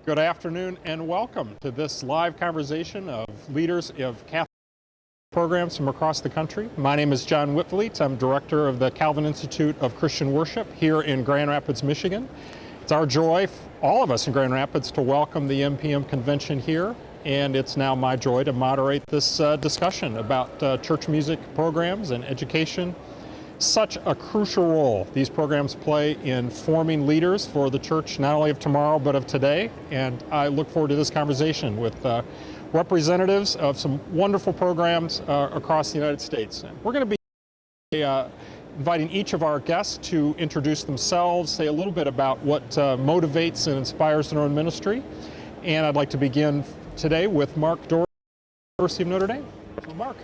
Good afternoon and welcome to this live conversation of leaders of Catholic programs from across the country. My name is John Witvliet. I'm director of the Calvin Institute of Christian Worship here in Grand Rapids, Michigan. It's our joy, all of us in Grand Rapids, to welcome the NPM convention here, and it's now my joy to moderate this discussion about church music programs and education. Such a crucial role these programs play in forming leaders for the church, not only of tomorrow, but of today. And I look forward to this conversation with representatives of some wonderful programs across the United States. And we're going to be inviting each of our guests to introduce themselves, say a little bit about what motivates and inspires their own ministry. And I'd like to begin today with Mark Doerries, University of Notre Dame. So Mark.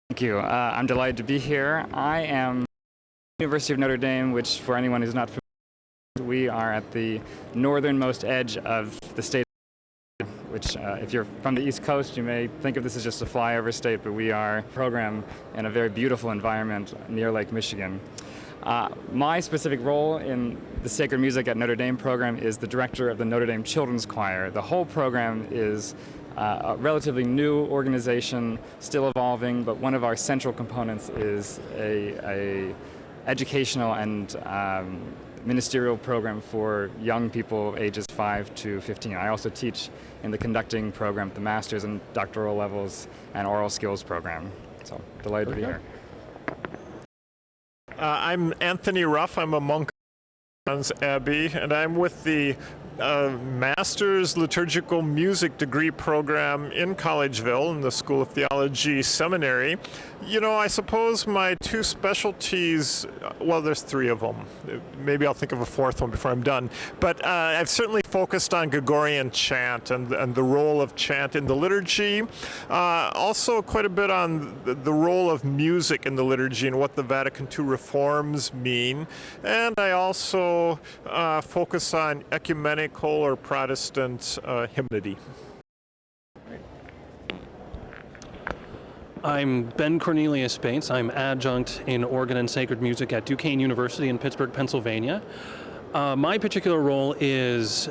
Thank you. I'm delighted to be here. I am at the University of Notre Dame, which for anyone who's not familiar, we are at the northernmost edge of the state, which if you're from the East Coast, you may think of this as just a flyover state, but we are a program in a very beautiful environment near Lake Michigan. My specific role in the Sacred Music at Notre Dame program is the director of the Notre Dame Children's Choir. The whole program is a relatively new organization, still evolving, but one of our central components is a educational and ministerial program for young people ages 5 to 15. I also teach in the conducting program at the master's and doctoral levels and oral skills program. So delighted to be here. I'm Anthony Ruff. I'm a monk at John's Abbey, and I'm with the Master's Liturgical Music degree program in Collegeville in the School of Theology Seminary. You know, I suppose my two specialties, well, there's three of them. Maybe I'll think of a fourth one before I'm done. But I've certainly focused on Gregorian chant and the role of chant in the liturgy. Also quite a bit on the role of music in the liturgy and what the Vatican II reforms mean. And I also focus on ecumenical or Protestant hymnody. I'm Ben Cornelius Bates. I'm adjunct in organ and sacred music at Duquesne University in Pittsburgh, Pennsylvania. My particular role is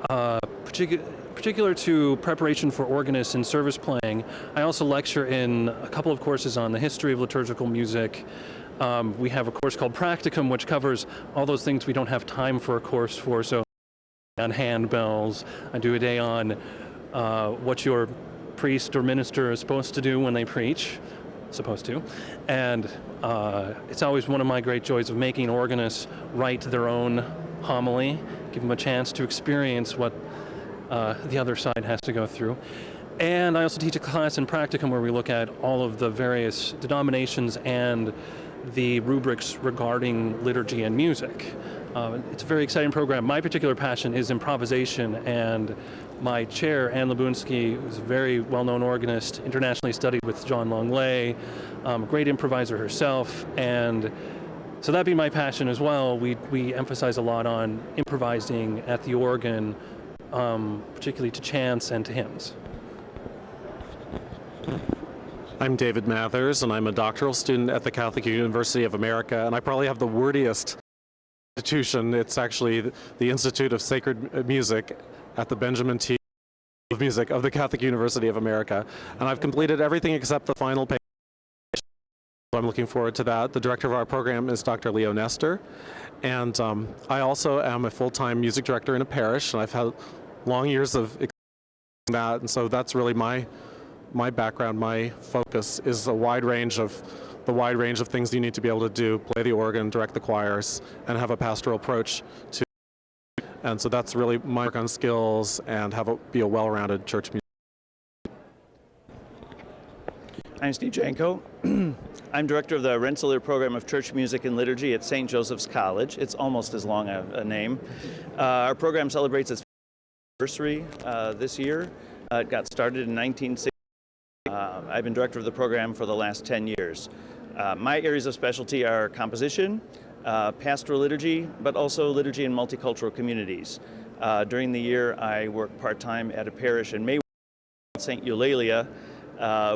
particular to preparation for organists and service playing. I also lecture in a couple of courses on the history of liturgical music. We have a course called Practicum, which covers all those things we don't have time for a course for. So on handbells, I do a day on what your priest or minister is supposed to do when they preach, and it's always one of my great joys of making organists write their own homily, give them a chance to experience what the other side has to go through. And I also teach a class in Practicum where we look at all of the various denominations and the rubrics regarding liturgy and music. It's a very exciting program. My particular passion is improvisation, and my chair, Anne Labunsky, who's a very well-known organist, internationally studied with John Longley, a great improviser herself, and so that being my passion as well, we emphasize a lot on improvising at the organ, particularly to chants and to hymns. I'm David Mathers, and I'm a doctoral student at the Catholic University of America, and I probably have the wordiest institution. It's actually the Institute of Sacred Music at the Benjamin T. of Music of the Catholic University of America, and I've completed everything except the final page. So I'm looking forward to that. The director of our program is Dr. Leo Nestor, and I also am a full-time music director in a parish, and I've had long years of experience in that, and so that's really my background. My focus is the wide range of things you need to be able to do: play the organ, direct the choirs, and have a pastoral approach to. And so that's really my work on skills and be a well-rounded church musician. I'm Steve Janco. I'm director of the Rensselaer program of church music and liturgy at St. Joseph's College. It's almost as long a name. Our program celebrates its anniversary this year. It got started in 1960. I've been director of the program for the last 10 years. My areas of specialty are composition, pastoral liturgy, but also liturgy in multicultural communities. During the year, I work part-time at a parish in May, St. Eulalia,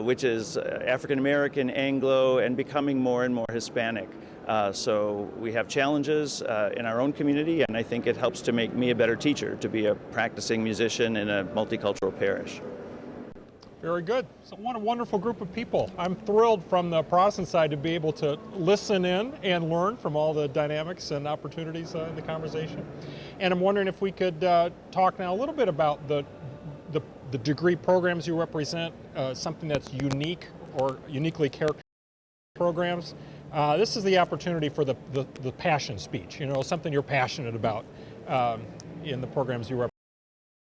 which is African American, Anglo, and becoming more and more Hispanic. So we have challenges in our own community, and I think it helps to make me a better teacher, to be a practicing musician in a multicultural parish. Very good. So what a wonderful group of people. I'm thrilled from the Protestant side to be able to listen in and learn from all the dynamics and opportunities in the conversation. And I'm wondering if we could talk now a little bit about the degree programs you represent, something that's unique or uniquely characteristic programs. This is the opportunity for the passion speech, something you're passionate about in the programs you represent.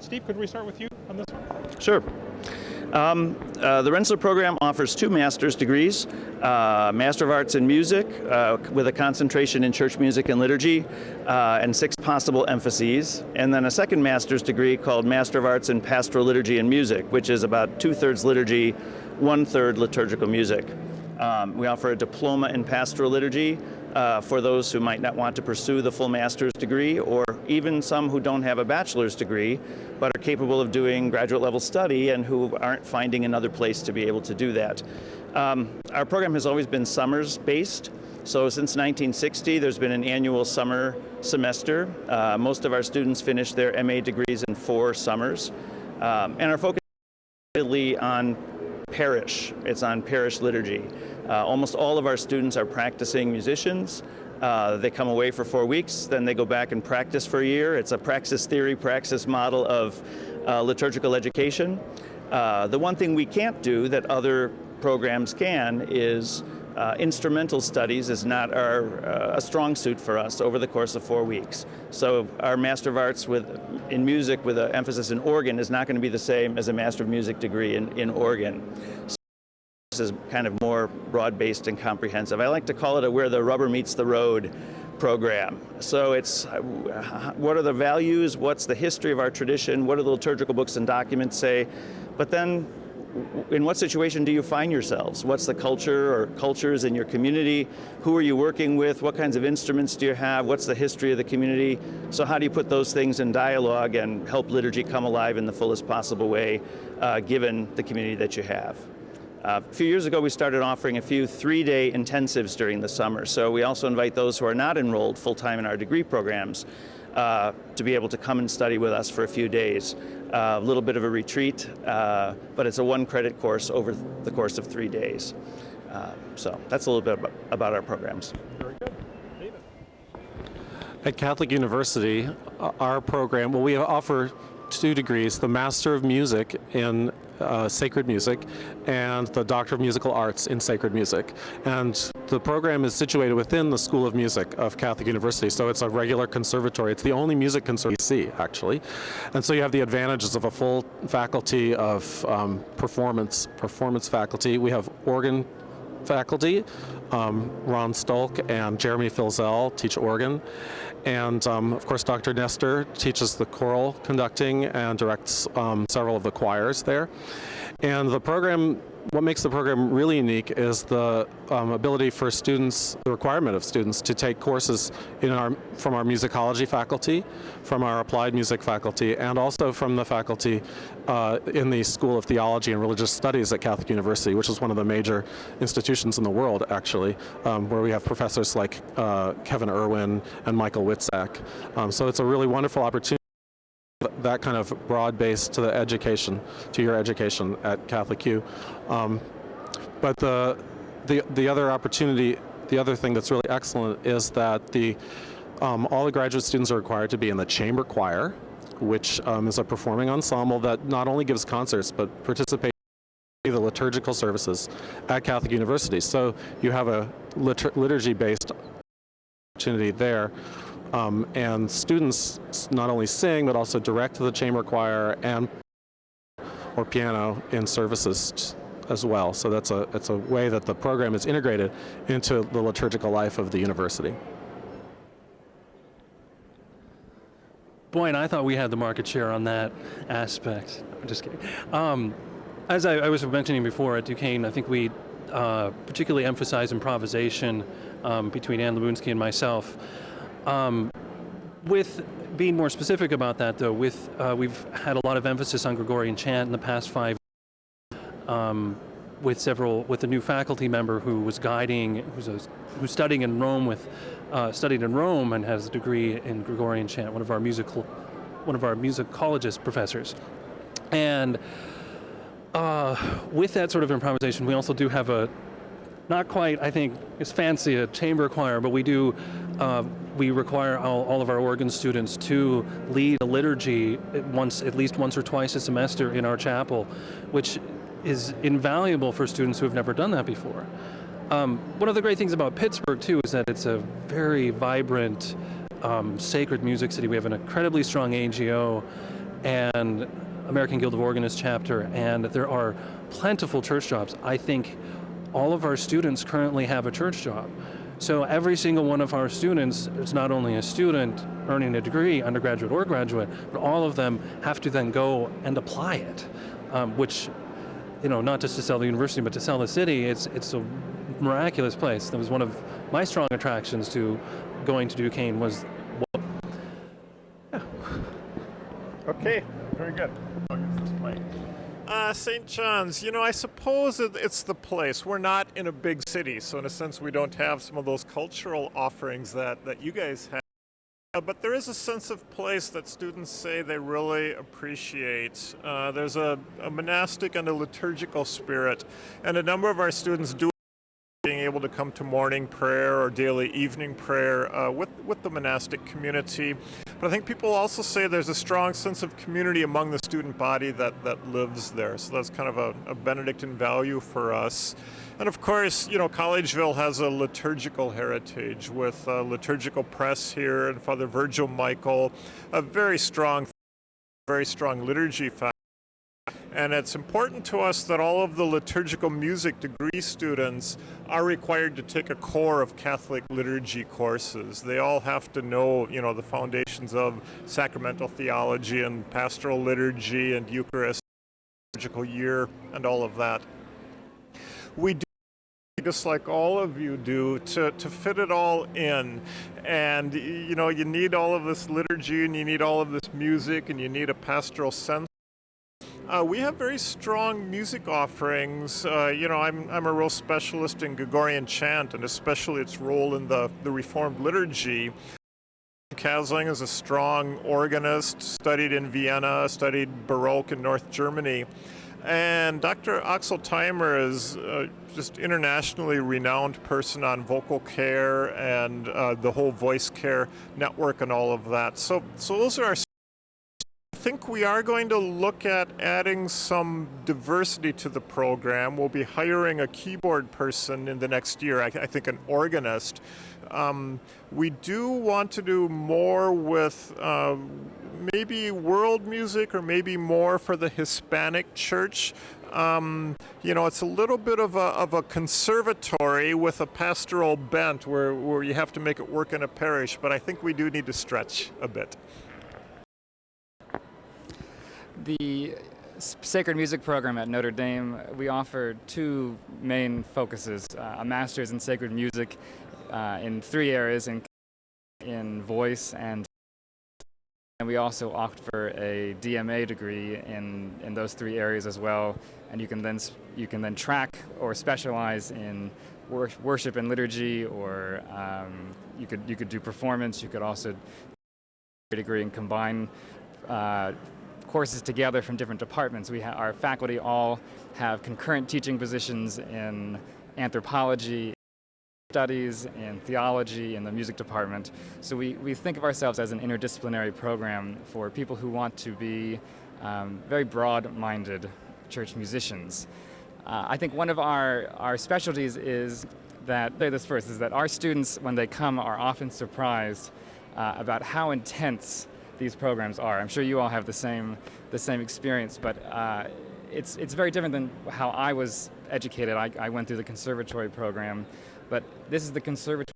Steve, could we start with you on this one? Sure. The Rensselaer program offers 2 master's degrees, Master of Arts in Music with a concentration in church music and liturgy and 6 possible emphases, and then a second master's degree called Master of Arts in Pastoral Liturgy and Music, which is about 2/3 liturgy, 1/3 liturgical music. We offer a diploma in pastoral liturgy for those who might not want to pursue the full master's degree, or even some who don't have a bachelor's degree but are capable of doing graduate level study and who aren't finding another place to be able to do that. Our program has always been summers based. So since 1960, there's been an annual summer semester. Most of our students finish their MA degrees in 4 summers. And our focus is really on parish. It's on parish liturgy. Almost all of our students are practicing musicians. They come away for 4 weeks, then they go back and practice for a year. It's a praxis theory, praxis model of liturgical education. The one thing we can't do that other programs can is instrumental studies is not a strong suit for us over the course of 4 weeks. So our Master of Arts in music with an emphasis in organ is not going to be the same as a Master of Music degree in organ. So this is kind of more broad-based and comprehensive. I like to call it a where the rubber meets the road program. So it's what are the values, what's the history of our tradition, what do the liturgical books and documents say, but then in what situation do you find yourselves? What's the culture or cultures in your community? Who are you working with? What kinds of instruments do you have? What's the history of the community? So how do you put those things in dialogue and help liturgy come alive in the fullest possible way given the community that you have? A few years ago, we started offering a few 3-day intensives during the summer. So we also invite those who are not enrolled full-time in our degree programs to be able to come and study with us for a few days. A little bit of a retreat, but it's a 1-credit course over the course of 3 days. So that's a little bit about our programs. Very good. David. At Catholic University, our program, we offer 2 degrees, the Master of Music in Sacred Music and the Doctor of Musical Arts in Sacred Music. And the program is situated within the School of Music of Catholic University, so it's a regular conservatory. It's the only music conservatory, actually. And so you have the advantages of a full faculty of performance faculty. We have organ faculty. Ron Stolk and Jeremy Filzel teach organ. And of course, Dr. Nestor teaches the choral conducting and directs several of the choirs there. And the program, what makes the program really unique is the ability for students, the requirement of students to take courses from our musicology faculty, from our applied music faculty, and also from the faculty in the School of Theology and Religious Studies at Catholic University, which is one of the major institutions in the world, actually, where we have professors like Kevin Irwin and Michael Witzak. So it's a really wonderful opportunity, that kind of broad-based to your education at Catholic U. But the other opportunity, the other thing that's really excellent is that all the graduate students are required to be in the chamber choir, which is a performing ensemble that not only gives concerts but participates in the liturgical services at Catholic University. So you have a liturgy-based opportunity there. And students not only sing, but also direct the chamber choir or piano in services as well. So it's a way that the program is integrated into the liturgical life of the university. Boy, and I thought we had the market share on that aspect. I'm just kidding. As I was mentioning before, at Duquesne, I think we particularly emphasize improvisation between Ann Labunsky and myself. With being more specific about that, though, we've had a lot of emphasis on Gregorian chant in the past 5 years. with a new faculty member who was guiding, who's studying in Rome studied in Rome and has a degree in Gregorian chant. One of our musicologist professors, and with that sort of improvisation, we also do have a not quite, I think, as fancy a chamber choir, but we require all of our organ students to lead a liturgy at least once or twice a semester in our chapel, which is invaluable for students who have never done that before. One of the great things about Pittsburgh, too, is that it's a very vibrant sacred music city. We have an incredibly strong AGO and American Guild of Organists chapter, and there are plentiful church jobs. I think all of our students currently have a church job. So every single one of our students is not only a student earning a degree, undergraduate or graduate, but all of them have to then go and apply it, which, not just to sell the university, but to sell the city. It's a miraculous place. That was one of my strong attractions to going to Duquesne was. Okay, very good. St. John's, I suppose it's the place. We're not in a big city, so in a sense we don't have some of those cultural offerings that you guys have. But there is a sense of place that students say they really appreciate. There's a monastic and a liturgical spirit, and a number of our students do being able to come to morning prayer or daily evening prayer with the monastic community. But I think people also say there's a strong sense of community among the student body that lives there. So that's kind of a Benedictine value for us. And of course, Collegeville has a liturgical heritage with liturgical press here and Father Virgil Michael, a very strong liturgy faculty. And it's important to us that all of the liturgical music degree students are required to take a core of Catholic liturgy courses. They all have to know, the foundations of sacramental theology and pastoral liturgy and Eucharist, liturgical year, and all of that. We do, just like all of you do, to fit it all in. And, you need all of this liturgy, and you need all of this music, and you need a pastoral sense. We have very strong music offerings. I'm a real specialist in Gregorian chant, and especially its role in the Reformed liturgy. Kasling is a strong organist, studied in Vienna, studied Baroque in North Germany. And Dr. Axel Timer is just internationally renowned person on vocal care and the whole voice care network and all of that. So those are our. I think we are going to look at adding some diversity to the program. We'll be hiring a keyboard person in the next year, I think an organist. We do want to do more with maybe world music or maybe more for the Hispanic church. It's a little bit of a conservatory with a pastoral bent where you have to make it work in a parish, but I think we do need to stretch a bit. The sacred music program at Notre Dame, we offer two main focuses, a master's in sacred music in 3 areas, in voice, and we also offer a DMA degree in those 3 areas as well. And you can then track or specialize in worship and liturgy, or you could do performance. You could also do a degree and combine courses together from different departments. Our faculty all have concurrent teaching positions in anthropology, studies, in theology, in the music department. So we think of ourselves as an interdisciplinary program for people who want to be very broad-minded church musicians. I think one of our specialties is that, say this first, is that our students, when they come, are often surprised about how intense these programs are. I'm sure you all have the same experience, but it's very different than how I was educated. I went through the conservatory program, but this is the conservatory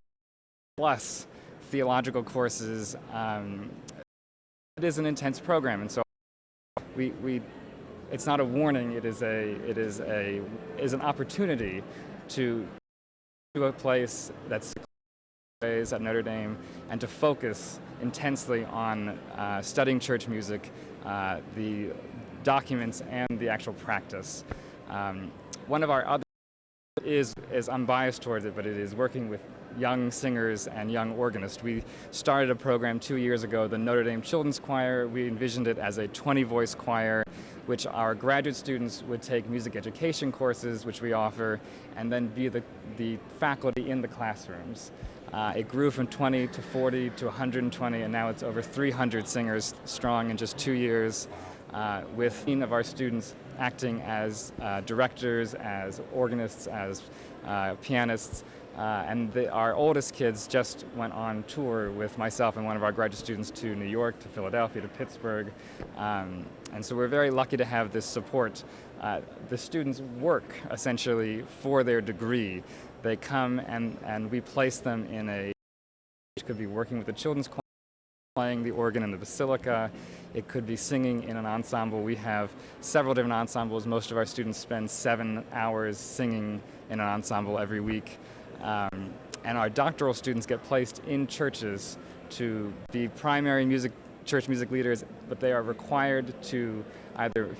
plus theological courses. It is an intense program, and so it's not a warning. It is an opportunity to a place that's at Notre Dame, and to focus intensely on studying church music, the documents, and the actual practice. One of our other is unbiased towards it, but it is working with young singers and young organists. We started a program 2 years ago, the Notre Dame Children's Choir. We envisioned it as a 20-voice choir, which our graduate students would take music education courses, which we offer, and then be the faculty in the classrooms. It grew from 20 to 40 to 120, and now it's over 300 singers strong in just 2 years, with 15 of our students acting as directors, as organists, as pianists. And our oldest kids just went on tour with myself and one of our graduate students to New York, to Philadelphia, to Pittsburgh. And so we're very lucky to have this support. The students work essentially for their degree. They come and we place them in it could be working with the children's choir, playing the organ in the basilica. It could be singing in an ensemble. We have several different ensembles. Most of our students spend 7 hours singing in an ensemble every week. And our doctoral students get placed in churches to be primary church music leaders, but they are required to either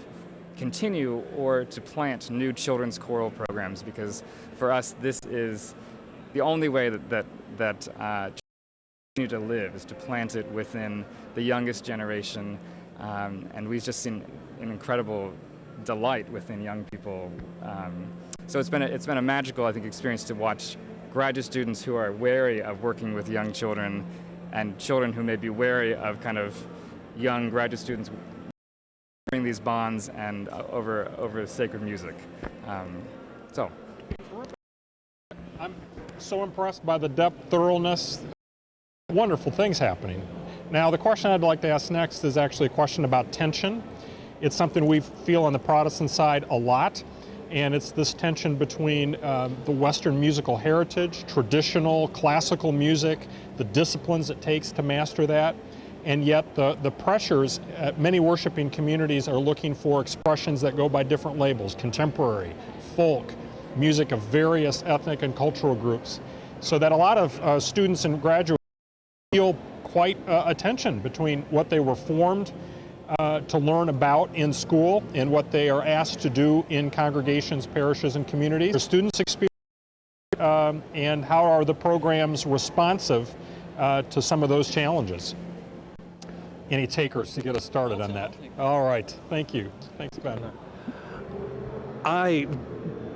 continue or to plant new children's choral programs, because for us this is the only way that continue to live, is to plant it within the youngest generation, and we've just seen an incredible delight within young people. So it's been a magical, I think, experience to watch graduate students who are wary of working with young children, and children who may be wary of kind of young graduate students bring these bonds and over sacred music. So I'm so impressed by the depth, thoroughness, wonderful things happening. Now, the question I'd like to ask next is actually a question about tension. It's something we feel on the Protestant side a lot, and it's this tension between the Western musical heritage, traditional classical music, the disciplines it takes to master that, and yet the pressures at many worshiping communities are looking for expressions that go by different labels: contemporary, folk, music of various ethnic and cultural groups, so that a lot of students and graduates feel quite a tension between what they were formed to learn about in school and what they are asked to do in congregations, parishes, and communities. Their students' experience and how are the programs responsive to some of those challenges? Any takers to get us started on that? All right, thank you. Thanks, Ben.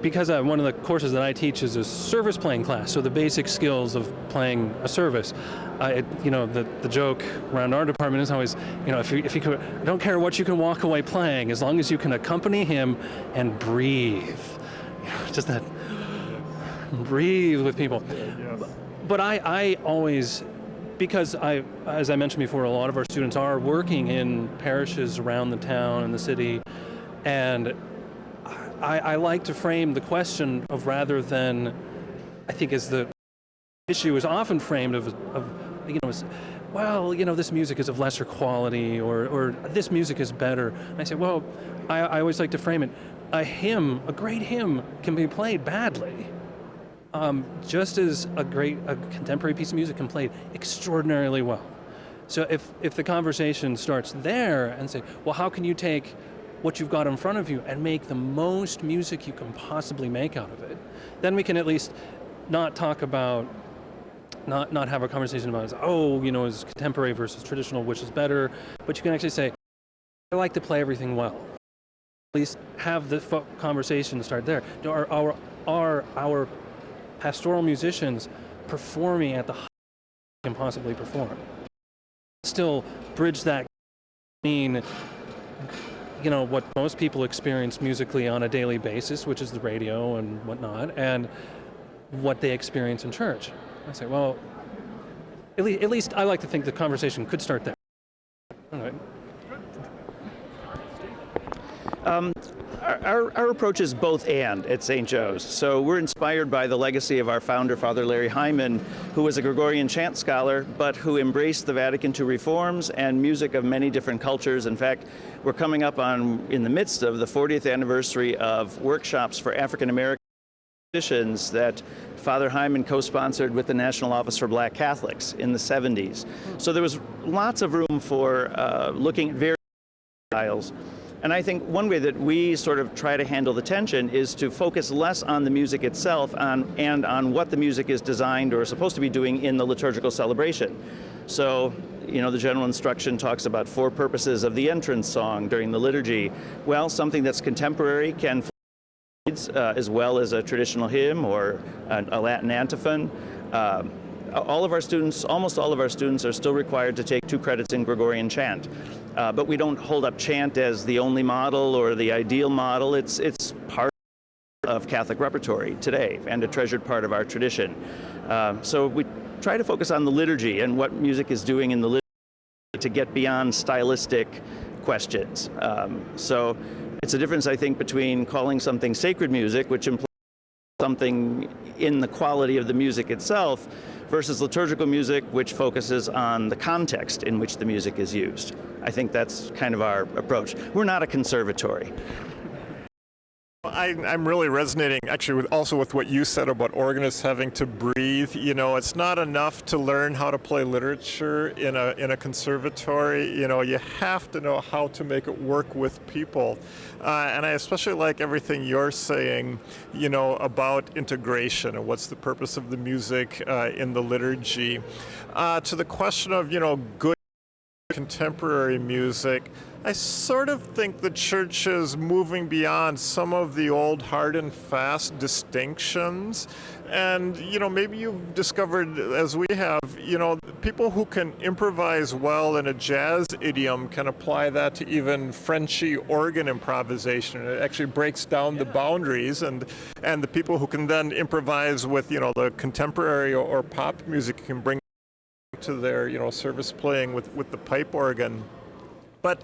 Because one of the courses that I teach is a service playing class, so the basic skills of playing a service. The joke around our department is always, if you could, I don't care what you can walk away playing, as long as you can accompany him and breathe. Just that, breathe with people. But I always, because as I mentioned before, a lot of our students are working in parishes around the town and the city, and I like to frame the question of, rather than, I think as the issue is often framed this music is of lesser quality, or this music is better. And I say, well, I always like to frame it, a great hymn can be played badly, just as a contemporary piece of music can play extraordinarily well. So if the conversation starts there and say, well, how can you take what you've got in front of you and make the most music you can possibly make out of it, then we can at least not talk about, not have a conversation about, is contemporary versus traditional, which is better, but you can actually say, I like to play everything well. At least have the conversation start there. Are our pastoral musicians performing at the highest they can possibly perform? Still bridge that between what most people experience musically on a daily basis, which is the radio and whatnot, and what they experience in church. I say, well, at least I like to think the conversation could start there. All right. Our approach is both and at St. Joe's. So we're inspired by the legacy of our founder, Father Larry Hyman, who was a Gregorian chant scholar, but who embraced the Vatican II reforms and music of many different cultures. In fact, we're coming up in the midst of the 40th anniversary of workshops for African American musicians that Father Hyman co-sponsored with the National Office for Black Catholics in the 70s. So there was lots of room for looking at various styles. And I think one way that we sort of try to handle the tension is to focus less on the music itself and on what the music is designed or supposed to be doing in the liturgical celebration. So, the general instruction talks about 4 purposes of the entrance song during the liturgy. Well, something that's contemporary can as well as a traditional hymn or a Latin antiphon. Almost all of our students are still required to take 2 credits in Gregorian chant. But we don't hold up chant as the only model or the ideal model. It's part of Catholic repertory today and a treasured part of our tradition. So we try to focus on the liturgy and what music is doing in the liturgy to get beyond stylistic questions. So it's a difference, I think, between calling something sacred music, which implies something in the quality of the music itself, versus liturgical music, which focuses on the context in which the music is used. I think that's kind of our approach. We're not a conservatory. I'm really resonating actually with what you said about organists having to breathe. It's not enough to learn how to play literature in a conservatory. You have to know how to make it work with people. And I especially like everything you're saying, about integration and what's the purpose of the music in the liturgy. To the question of, good contemporary music, I sort of think the church is moving beyond some of the old hard and fast distinctions. And, maybe you've discovered, as we have, people who can improvise well in a jazz idiom can apply that to even Frenchy organ improvisation. It actually breaks down the boundaries, and the people who can then improvise with, the contemporary or pop music can bring to their, service playing with the pipe organ. But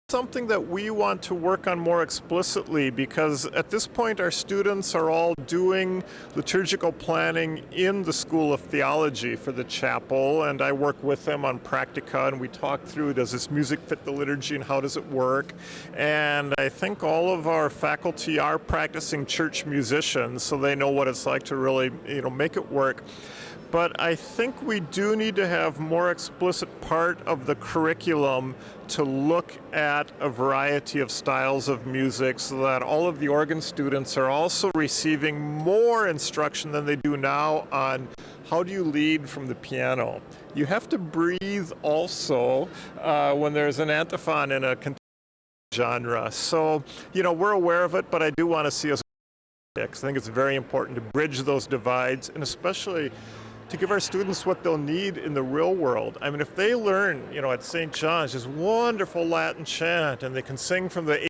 something that we want to work on more explicitly, because at this point our students are all doing liturgical planning in the School of Theology for the chapel, and I work with them on practica, and we talk through, does this music fit the liturgy and how does it work? And I think all of our faculty are practicing church musicians, so they know what it's like to really make it work. But I think we do need to have more explicit part of the curriculum to look at a variety of styles of music so that all of the organ students are also receiving more instruction than they do now on how do you lead from the piano. You have to breathe also when there's an antiphon in a contemporary genre. So, we're aware of it, but I do want to see us. I think it's very important to bridge those divides, and especially to give our students what they'll need in the real world. I mean, if they learn, at St. John's, this wonderful Latin chant, and they can sing from the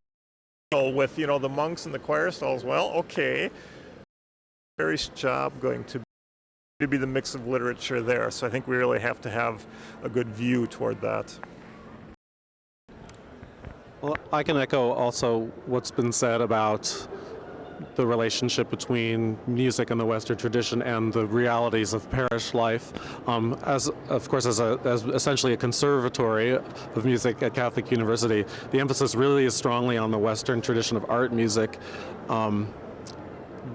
with, the monks in the choir stalls, well, okay. Mary's job going to be the mix of literature there. So I think we really have to have a good view toward that. Well, I can echo also what's been said about the relationship between music and the Western tradition and the realities of parish life. As essentially a conservatory of music at Catholic University, the emphasis really is strongly on the Western tradition of art music.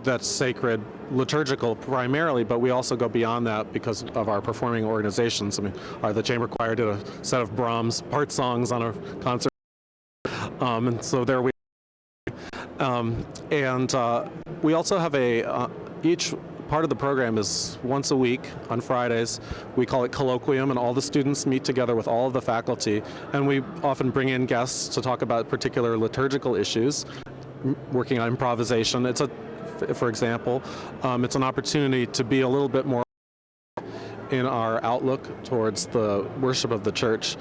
That's sacred, liturgical primarily, but we also go beyond that because of our performing organizations. I mean, the chamber choir did a set of Brahms part songs on a concert, and so there we. We also have each part of the program is once a week on Fridays. We call it colloquium, and all the students meet together with all of the faculty, and we often bring in guests to talk about particular liturgical issues, working on improvisation. For example, it's an opportunity to be a little bit more in our outlook towards the worship of the church.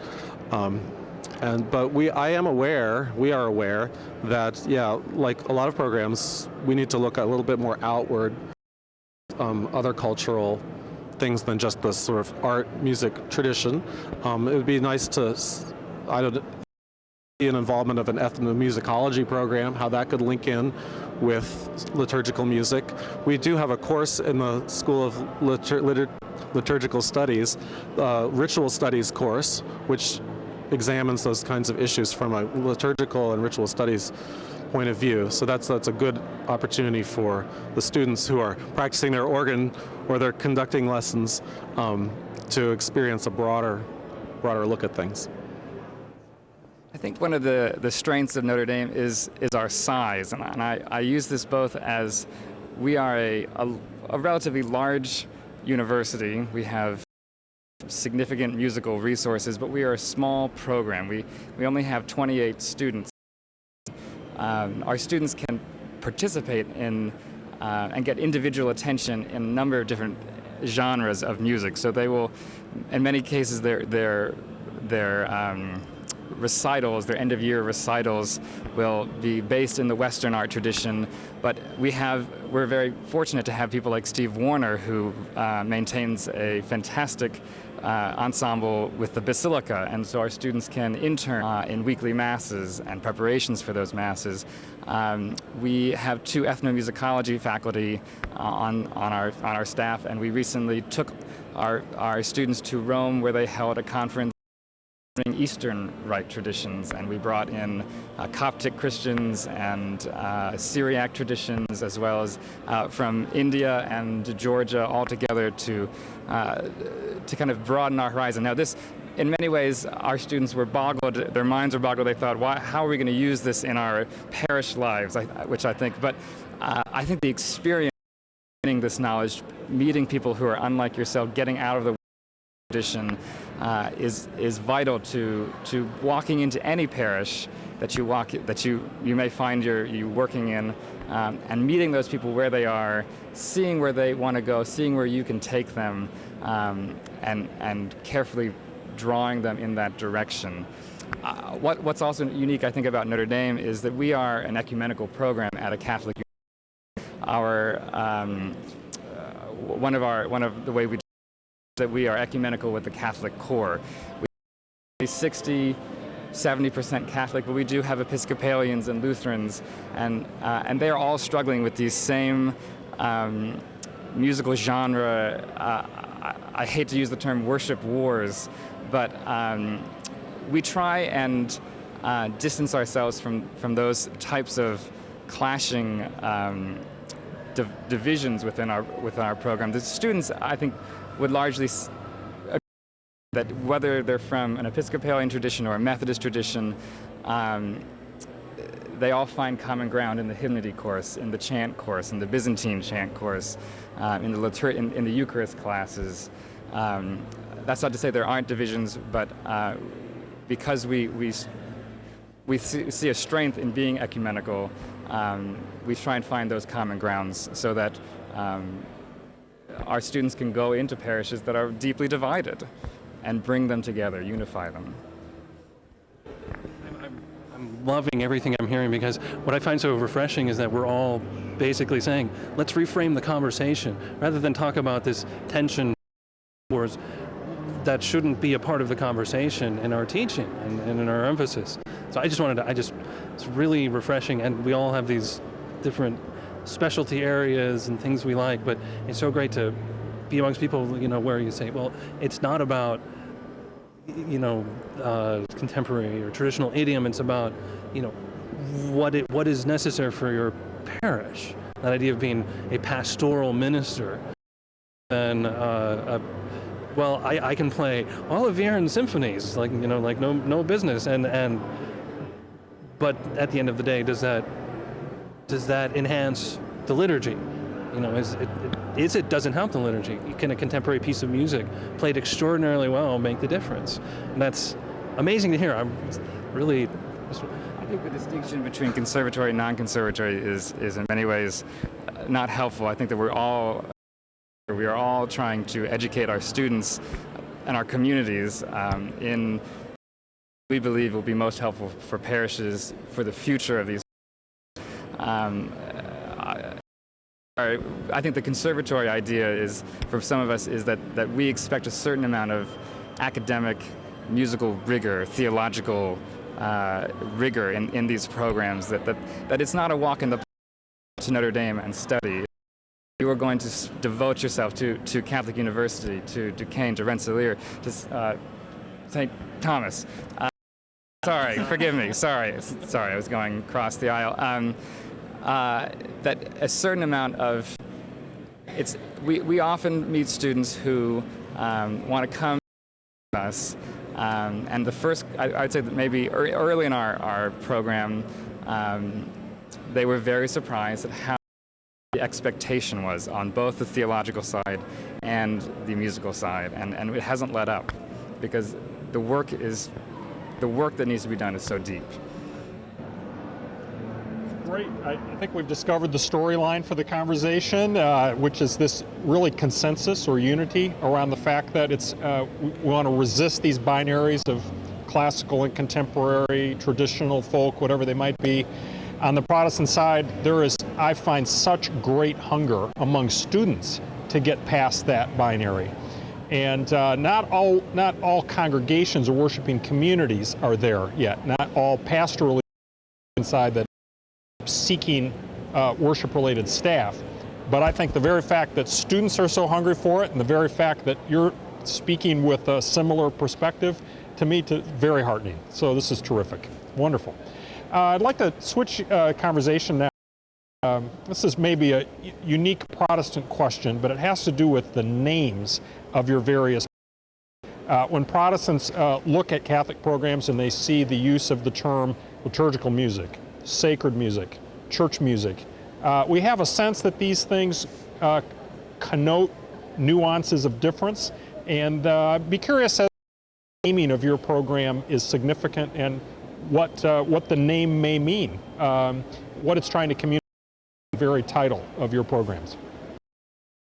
But we are aware that, like a lot of programs, we need to look a little bit more outward, other cultural things than just the sort of art, music tradition. It would be nice to, see an involvement of an ethnomusicology program, how that could link in with liturgical music. We do have a course in the School of Liturgical Studies, Ritual Studies course, which examines those kinds of issues from a liturgical and ritual studies point of view. So that's a good opportunity for the students who are practicing their organ or they're conducting lessons to experience a broader look at things. I think one of the strengths of Notre Dame is our size, and I use this both as we are a relatively large university. We have significant musical resources, but we are a small program. We only have 28 students. Our students can participate in and get individual attention in a number of different genres of music. So they will, in many cases, their recitals, their end-of-year recitals, will be based in the Western art tradition. But we're very fortunate to have people like Steve Warner, who maintains a fantastic ensemble with the Basilica, and so our students can intern in weekly masses and preparations for those masses. We have 2 ethnomusicology faculty on our staff, and we recently took our students to Rome, where they held a conference Eastern Rite traditions, and we brought in Coptic Christians and Syriac traditions, as well as from India and Georgia, all together to kind of broaden our horizon. Now, this, in many ways, our students were boggled; their minds were boggled. They thought, how are we going to use this in our parish lives? Which I think, but I think the experience of getting this knowledge, meeting people who are unlike yourself, getting out of the tradition, is vital to walking into any parish that you may find you working in, and meeting those people where they are, seeing where they want to go, seeing where you can take them, and carefully drawing them in that direction. What's also unique, I think, about Notre Dame is that we are an ecumenical program at a Catholic university. One of the way we that we are ecumenical with the Catholic core. We 60-70% Catholic, but we do have Episcopalians and Lutherans, and they are all struggling with these same musical genre. I hate to use the term worship wars, but we try and distance ourselves from those types of clashing divisions within our program. The students, I think, would largely agree that whether they're from an Episcopalian tradition or a Methodist tradition, they all find common ground in the hymnody course, in the chant course, in the Byzantine chant course, in the Eucharist classes. That's not to say there aren't divisions, but because we see a strength in being ecumenical, we try and find those common grounds so that our students can go into parishes that are deeply divided and bring them together, unify them. I'm loving everything I'm hearing, because what I find so refreshing is that we're all basically saying, let's reframe the conversation rather than talk about this tension wars that shouldn't be a part of the conversation in our teaching and in our emphasis. So it's really refreshing, and we all have these different specialty areas and things we like, but it's so great to be amongst people, where you say, well, it's not about, contemporary or traditional idiom. It's about, what is necessary for your parish. That idea of being a pastoral minister. And well, I can play all of Viren's symphonies, like no business, but at the end of the day, does that enhance the liturgy? It doesn't help the liturgy. Can a contemporary piece of music played extraordinarily well make the difference? And that's amazing to hear. I'm really... I think the distinction between conservatory and non-conservatory is in many ways not helpful. I think that we are all trying to educate our students and our communities in we believe will be most helpful for parishes for the future of these. I think the conservatory idea is, for some of us, is that we expect a certain amount of academic, musical rigor, theological rigor in these programs, that it's not a walk in the park to Notre Dame and study. You are going to devote yourself to Catholic University, to Duquesne, to Rensselaer, to St. Thomas. Sorry, forgive me. Sorry, I was going across the aisle. That a certain amount of we often meet students who want to come to us And the first, I'd say that maybe early in our program, they were very surprised at how the expectation was on both the theological side and the musical side, and it hasn't let up because the work that needs to be done is so deep. Great. I think we've discovered the storyline for the conversation, which is this really consensus or unity around the fact that we want to resist these binaries of classical and contemporary, traditional, folk, whatever they might be. On the Protestant side, there is, I find, such great hunger among students to get past that binary. And not all congregations or worshiping communities are there yet. Not all pastorally inside that seeking worship-related staff. But I think the very fact that students are so hungry for it and the very fact that you're speaking with a similar perspective, to me, very heartening. So this is terrific. Wonderful. I'd like to switch conversation now. This is maybe a unique Protestant question, but it has to do with the names of your various. When Protestants look at Catholic programs and they see the use of the term liturgical music, sacred music, church music, we have a sense that these things connote nuances of difference. And be curious as the naming of your program is significant and what the name may mean, what it's trying to communicate in the very title of your programs.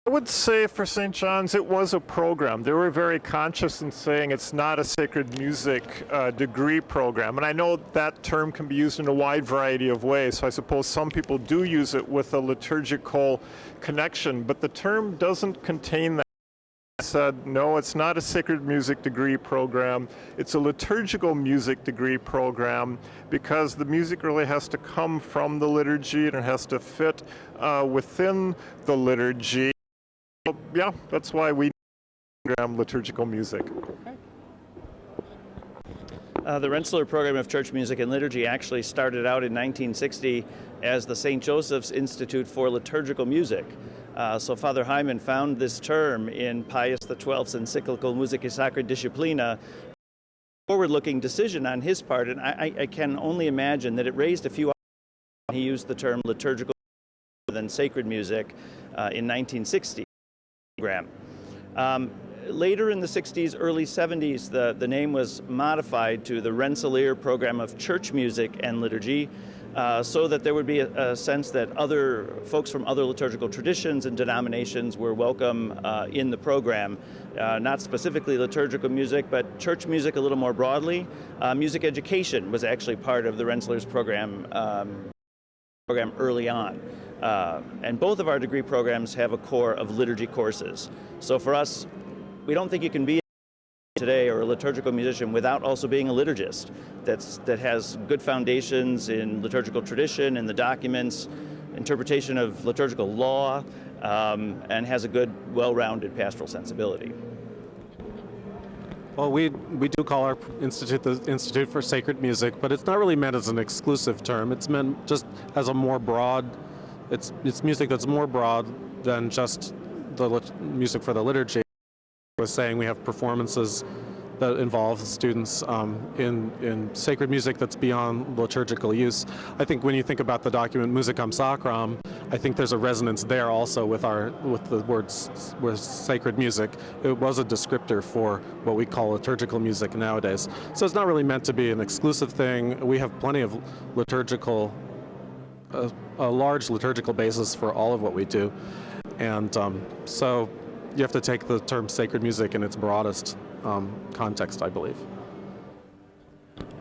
I would say for St. John's it was a program. They were very conscious in saying it's not a sacred music degree program. And I know that term can be used in a wide variety of ways, so I suppose some people do use it with a liturgical connection, but the term doesn't contain that. Said, no, it's not a sacred music degree program. It's a liturgical music degree program because the music really has to come from the liturgy and it has to fit within the liturgy. So, yeah, that's why we program liturgical music. The Rensselaer program of church music and liturgy actually started out in 1960 as the St. Joseph's Institute for Liturgical Music. So Father Hyman found this term in Pius XII's encyclical Musicae Sacra Disciplina, forward-looking decision on his part, and I can only imagine that it raised a few eyebrows when he used the term liturgical rather than sacred music in 1960. Later in the 60s, early 70s, the name was modified to the Rensselaer program of church music and liturgy, so that there would be a sense that other folks from other liturgical traditions and denominations were welcome in the program. Not specifically liturgical music, but church music a little more broadly. Music education was actually part of the Rensselaer's program early on. And both of our degree programs have a core of liturgy courses. So for us, we don't think you can be today or a liturgical musician without also being a liturgist that has good foundations in liturgical tradition and the documents, interpretation of liturgical law, and has a good, well-rounded pastoral sensibility. Well, we do call our institute the Institute for Sacred Music, but it's not really meant as an exclusive term. It's meant just as a more broad, it's music that's more broad than just the music for the liturgy. Was saying we have performances that involve students in sacred music that's beyond liturgical use. I think when you think about the document Musicam Sacram, I think there's a resonance there also with the words with sacred music. It was a descriptor for what we call liturgical music nowadays. So it's not really meant to be an exclusive thing. We have plenty of liturgical, a large liturgical basis for all of what we do, and so you have to take the term sacred music in its broadest context, I believe.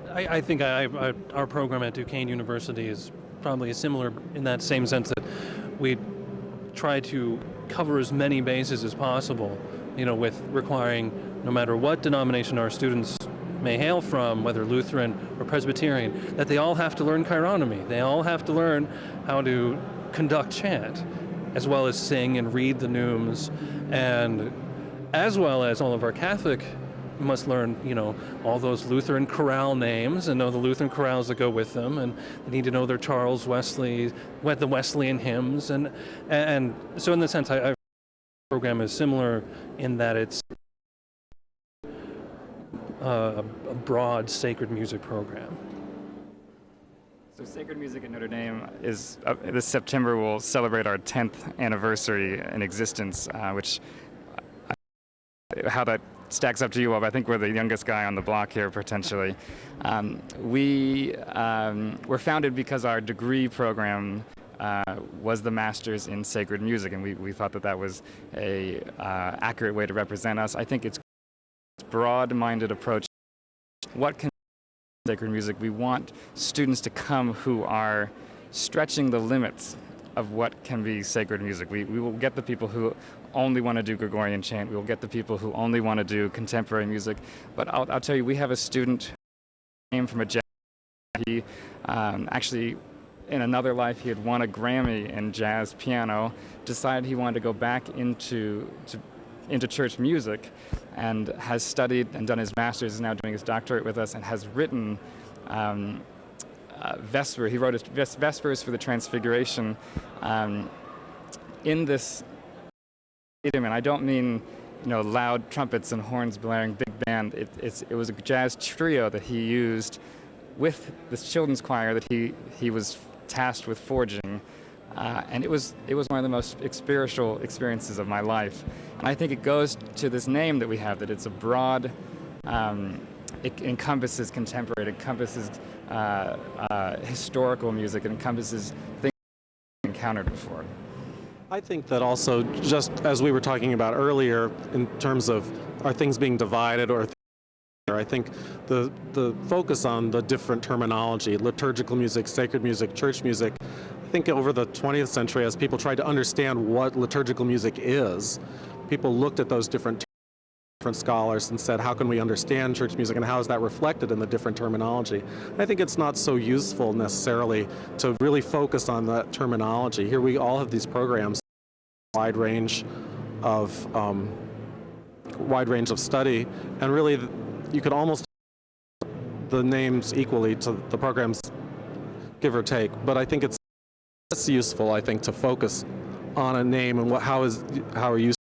I think our program at Duquesne University is probably similar in that same sense that we try to cover as many bases as possible, with requiring no matter what denomination our students may hail from, whether Lutheran or Presbyterian, that they all have to learn chironomy. They all have to learn how to conduct chant, as well as sing and read the neumes, and as well as all of our Catholic must learn, all those Lutheran chorale names and know the Lutheran chorales that go with them, and they need to know their Charles Wesley, the Wesleyan hymns, and so in the sense, our program is similar in that it's a broad sacred music program? So Sacred Music at Notre Dame is, this September will celebrate our 10th anniversary in existence, which, how that stacks up to you all, but I think we're the youngest guy on the block here, potentially. We were founded because our degree program was the Master's in Sacred Music, and we thought that that was a accurate way to represent us. I think it's a broad-minded approach. What can sacred music? We want students to come who are stretching the limits of what can be sacred music. We will get the people who only want to do Gregorian chant. We will get the people who only want to do contemporary music. But I'll tell you, we have a student who came from a jazz. He actually, in another life, he had won a Grammy in jazz piano, decided he wanted to go back into church music, and has studied and done his master's, is now doing his doctorate with us, and has written Vesper. He wrote Vespers for the Transfiguration in this stadium, and I don't mean loud trumpets and horns blaring, big band. It was a jazz trio that he used with this children's choir that he was tasked with forging. And it was one of the most spiritual experiences of my life. And I think it goes to this name that we have, that it's a broad, it encompasses contemporary, it encompasses historical music, it encompasses things we've encountered before. I think that also, just as we were talking about earlier, in terms of are things being divided or I think the focus on the different terminology, liturgical music, sacred music, church music, I think over the 20th century, as people tried to understand what liturgical music is, people looked at those different scholars and said, how can we understand church music and how is that reflected in the different terminology? I think it's not so useful necessarily to really focus on that terminology. Here we all have these programs, wide range of study, and really you could almost the names equally to the programs, give or take, but I think it's less useful, I think, to focus on a name and how are you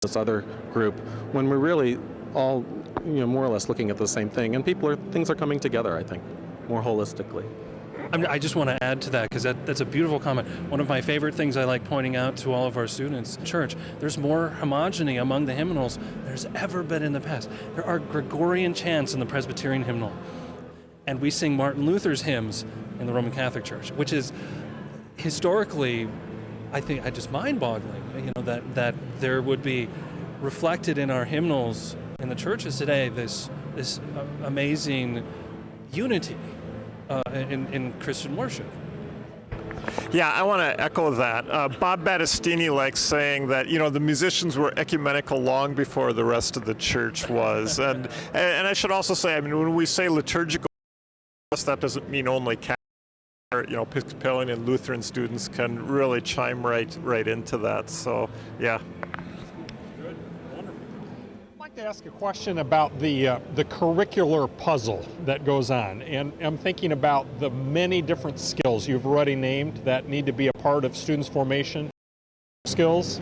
this other group when we're really all more or less looking at the same thing, and things are coming together, I think, more holistically. I just want to add to that, because that's a beautiful comment. One of my favorite things I like pointing out to all of our students in church, there's more homogeny among the hymnals than there's ever been in the past. There are Gregorian chants in the Presbyterian hymnal, and we sing Martin Luther's hymns in the Roman Catholic Church, which is historically, I think, just mind-boggling, that there would be reflected in our hymnals in the churches today this amazing unity in Christian worship. Yeah, I want to echo that. Bob Battistini likes saying that, the musicians were ecumenical long before the rest of the church was. And I should also say, when we say liturgical, that doesn't mean only Catholic. Episcopalian and Lutheran students can really chime right into that. So, yeah. Good, wonderful. I'd like to ask a question about the curricular puzzle that goes on, and I'm thinking about the many different skills you've already named that need to be a part of students' formation. Skills,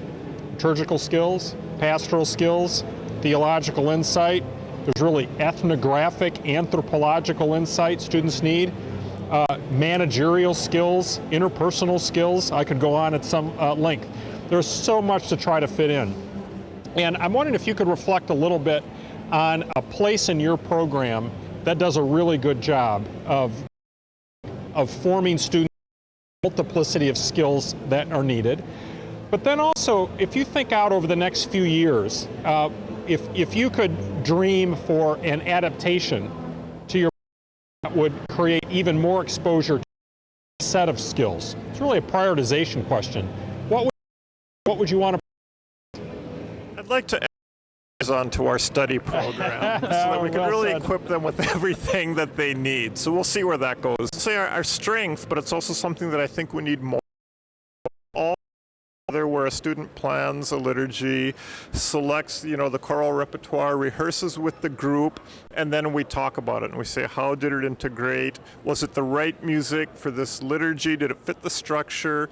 liturgical skills, pastoral skills, theological insight. There's really ethnographic, anthropological insight students need. Managerial skills, interpersonal skills. I could go on at some length. There's so much to try to fit in. And I'm wondering if you could reflect a little bit on a place in your program that does a really good job of forming students, multiplicity of skills that are needed. But then also, if you think out over the next few years, if you could dream for an adaptation to your that would create even more exposure to a set of skills. It's really a prioritization question. What would you want to? I'd like to add on to our study program so that we can really equip them with everything that they need. So we'll see where that goes. It's our strength, but it's also something that I think we need more. Where a student plans a liturgy, selects, the choral repertoire, rehearses with the group, and then we talk about it and we say, how did it integrate? Was it the right music for this liturgy? Did it fit the structure?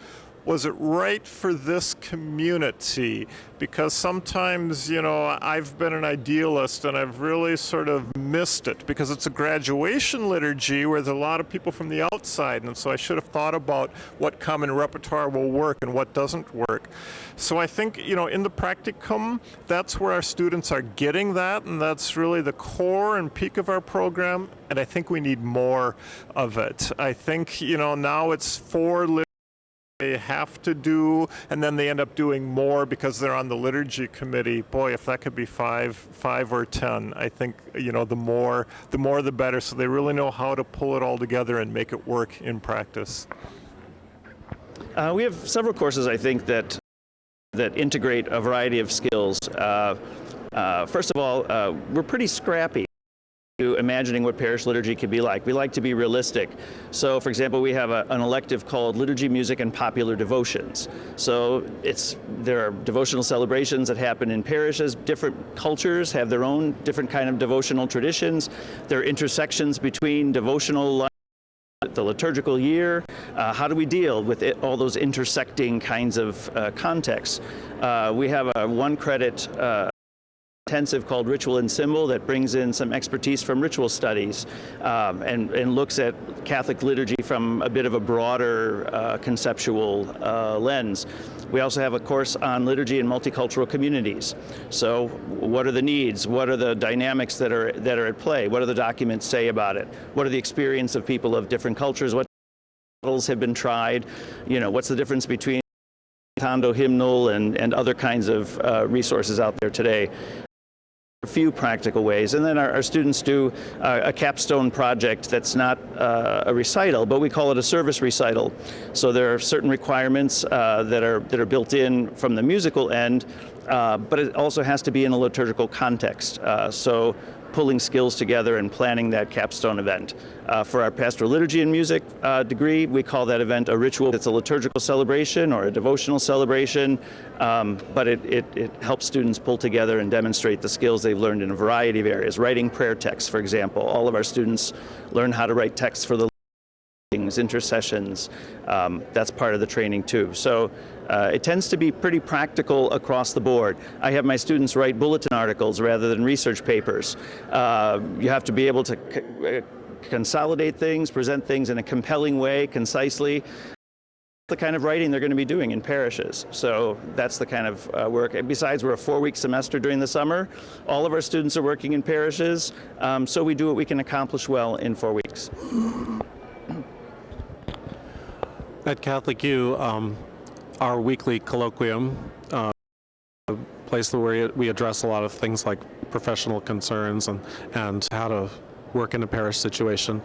was it right for this community? Because sometimes, you know, I've been an idealist and I've really sort of missed it because it's a graduation liturgy where there's a lot of people from the outside, and so I should have thought about what common repertoire will work and what doesn't work. So I think, you know, in the practicum, that's where our students are getting that, and that's really the core and peak of our program, and I think we need more of it. I think, you know, now it's 4 they have to do, and then they end up doing more because they're on the liturgy committee. Boy, if that could be 5 or 10, I think, you know, the more the better, so they really know how to pull it all together and make it work in practice. We have several courses, I think, that integrate a variety of skills. First of all, we're pretty scrappy to imagining what parish liturgy could be like. We like to be realistic. So, for example, we have an elective called Liturgy, Music, and Popular Devotions. So there are devotional celebrations that happen in parishes. Different cultures have their own different kind of devotional traditions. There are intersections between devotional the liturgical year. How do we deal with all those intersecting kinds of contexts? We have a 1-credit intensive called Ritual and Symbol that brings in some expertise from ritual studies and looks at Catholic liturgy from a bit of a broader conceptual lens. We also have a course on liturgy in multicultural communities. So what are the needs? What are the dynamics that are at play? What do the documents say about it? What are the experience of people of different cultures? What models have been tried? You know, what's the difference between Tondo hymnal and other kinds of resources out there today? A few practical ways, and then our students do a capstone project that's not a recital, but we call it a service recital. So there are certain requirements that are built in from the musical end, but it also has to be in a liturgical context. So pulling skills together and planning that capstone event. For our pastoral liturgy and music degree, we call that event a ritual. It's a liturgical celebration or a devotional celebration, but it helps students pull together and demonstrate the skills they've learned in a variety of areas. Writing prayer texts, for example. All of our students learn how to write texts for the intercessions. That's part of the training too. So it tends to be pretty practical across the board. I have my students write bulletin articles rather than research papers. You have to be able to consolidate things, present things in a compelling way, concisely. The kind of writing they're going to be doing in parishes. So that's the kind of work. And besides, we're a 4-week semester during the summer. All of our students are working in parishes, so we do what we can accomplish well in 4 weeks. At Catholic U, our weekly colloquium, a place where we address a lot of things like professional concerns and how to work in a parish situation.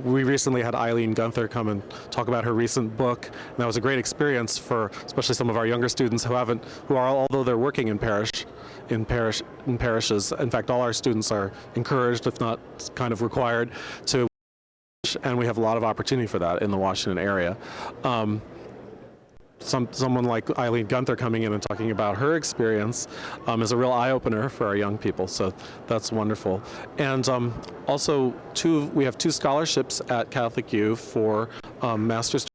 We recently had Eileen Gunther come and talk about her recent book, and that was a great experience for especially some of our younger students although they're working in parishes. In fact, all our students are encouraged, if not kind of required, to, and we have a lot of opportunity for that in the Washington area. Someone like Eileen Gunther coming in and talking about her experience is a real eye-opener for our young people, so that's wonderful. And also, we have 2 scholarships at Catholic U for master's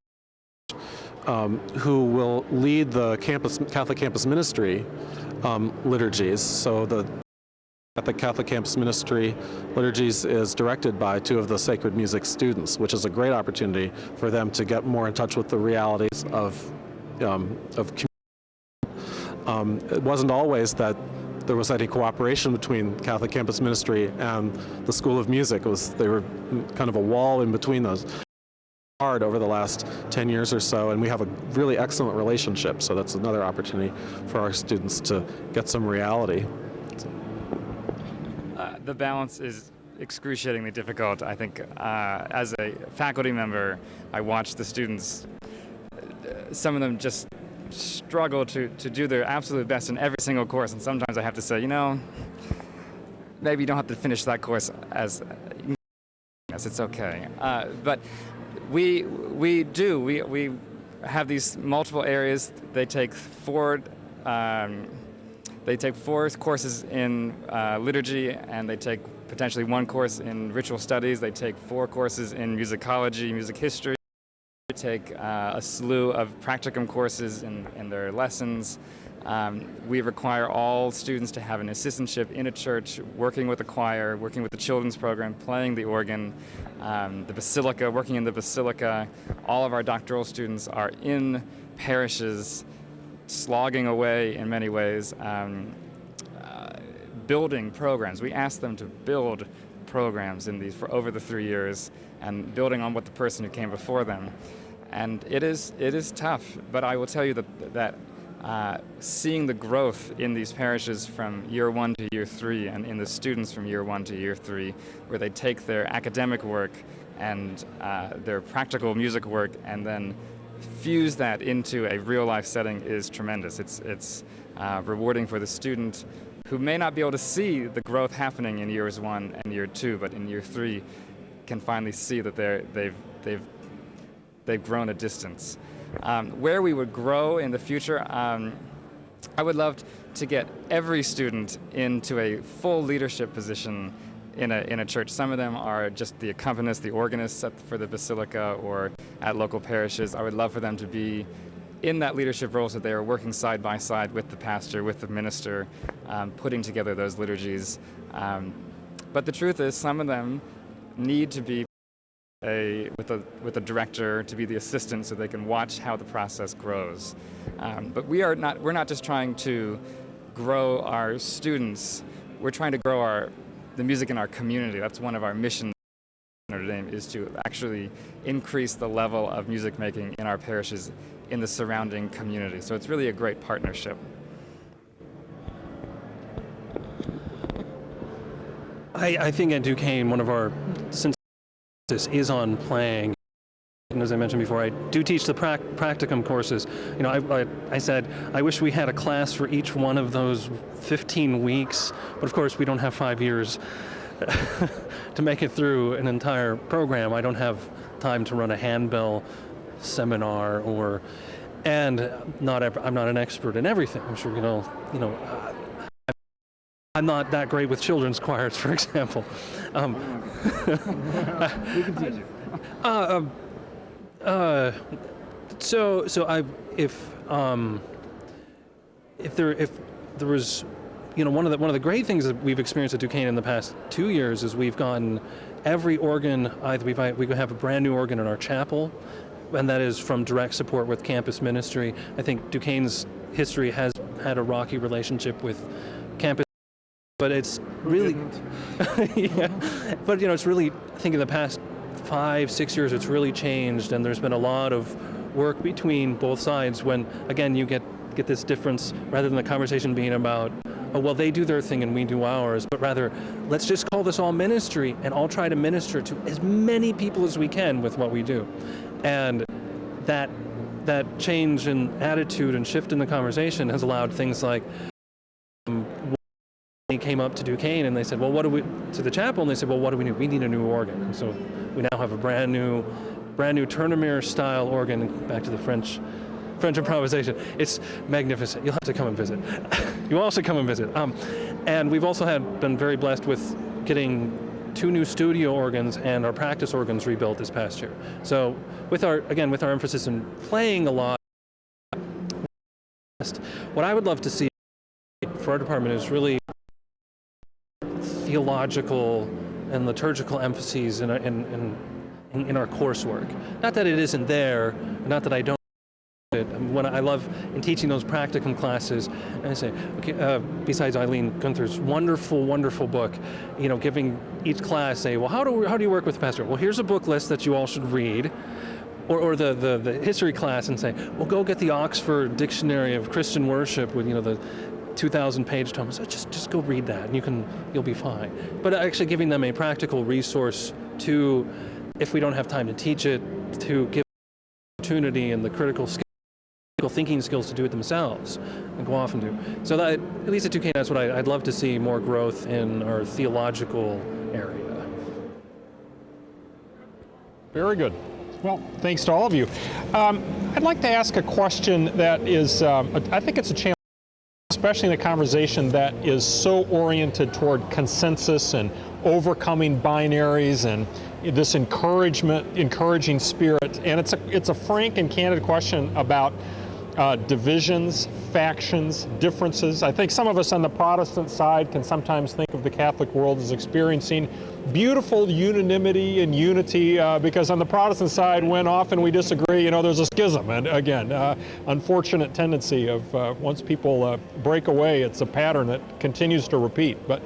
who will lead the Catholic campus ministry liturgies. So the Catholic Campus Ministry Liturgies is directed by 2 of the sacred music students, which is a great opportunity for them to get more in touch with the realities of community. It wasn't always that there was any cooperation between Catholic Campus Ministry and the School of Music. They were kind of a wall in between those. Hard over the last 10 years or so, and we have a really excellent relationship, so that's another opportunity for our students to get some reality. The balance is excruciatingly difficult. I think as a faculty member, I watch the students, some of them just struggle to do their absolute best in every single course, and sometimes I have to say, you know, maybe you don't have to finish that course as yes, it's okay. But we have these multiple areas. They take 4 courses in liturgy, and they take potentially 1 course in ritual studies. They take 4 courses in musicology, music history, take a slew of practicum courses in their lessons. We require all students to have an assistantship in a church, working with the choir, working with the children's program, playing the organ, the basilica, working in the basilica. All of our doctoral students are in parishes, slogging away in many ways, building programs. We ask them to build programs in these for over the 3 years and building on what the person who came before them. And it is tough, but I will tell you that seeing the growth in these parishes from year 1 to year 3 and in the students from year 1 to year 3, where they take their academic work and their practical music work and then fuse that into a real life setting is tremendous. It's rewarding for the student who may not be able to see the growth happening in years 1 and year 2, but in year 3 can finally see that they've grown a distance. Where we would grow in the future, I would love to get every student into a full leadership position in a church. Some of them are just the accompanists, the organists for the basilica or at local parishes. I would love for them to be in that leadership role so they are working side by side with the pastor, with the minister, putting together those liturgies. But the truth is, some of them need to be with a director, to be the assistant, so they can watch how the process grows. But we're not just trying to grow our students. We're trying to grow the music in our community. That's one of our missions at Notre Dame, is to actually increase the level of music making in our parishes in the surrounding community. So it's really a great partnership. I think at Duquesne, one of our is on playing. And as I mentioned before, I do teach the practicum courses. You know, I said I wish we had a class for each one of those 15 weeks, but of course we don't have 5 years to make it through an entire program. I don't have time to run a handbell seminar, and I'm not an expert in everything. I'm sure I'm not that great with children's choirs, for example. We can teach you. If there was, one of the great things that we've experienced at Duquesne in the past 2 years is we've gotten every organ. We have a brand new organ in our chapel, and that is from direct support with campus ministry. I think Duquesne's history has had a rocky relationship with campus. But it's really, yeah. But it's really, I think in the past 5-6 years, it's really changed, and there's been a lot of work between both sides. When again, you get this difference, rather than the conversation being about, oh well, they do their thing and we do ours, but rather, let's just call this all ministry, and I'll try to minister to as many people as we can with what we do, and that change in attitude and shift in the conversation has allowed things like. Came up to Duquesne and they said, well, to the chapel, and they said, well, what do we need? We need a new organ. And so we now have a brand new Tournemire style organ. Back to the French improvisation. It's magnificent. You'll have to come and visit. You also come and visit. And we've also been very blessed with getting 2 new studio organs and our practice organs rebuilt this past year. So with our emphasis in playing a lot, what I would love to see for our department is really theological and liturgical emphases in our coursework. Not that it isn't there, not that I don't. When I love in teaching those practicum classes, and I say, okay, besides Eileen Gunther's wonderful book, giving each class, say, well, how do you work with the pastor? Well, here's a book list that you all should read. Or the history class, and say, well, go get the Oxford Dictionary of Christian Worship with the 2,000-page tome. So just go read that, and you'll be fine. But actually giving them a practical resource to, if we don't have time to teach it, to give opportunity and the critical thinking skills to do it themselves and go off and do. So that, at least at Duquesne, that's what I'd love to see more growth in our theological area. Very good. Well, thanks to all of you. I'd like to ask a question that is, I think it's a challenge, especially in a conversation that is so oriented toward consensus and overcoming binaries and this encouraging spirit, and it's a frank and candid question about divisions, factions, differences. I think some of us on the Protestant side can sometimes think of the Catholic world as experiencing beautiful unanimity and unity, because on the Protestant side, when often we disagree, there's a schism. And again, unfortunate tendency of once people break away, it's a pattern that continues to repeat. But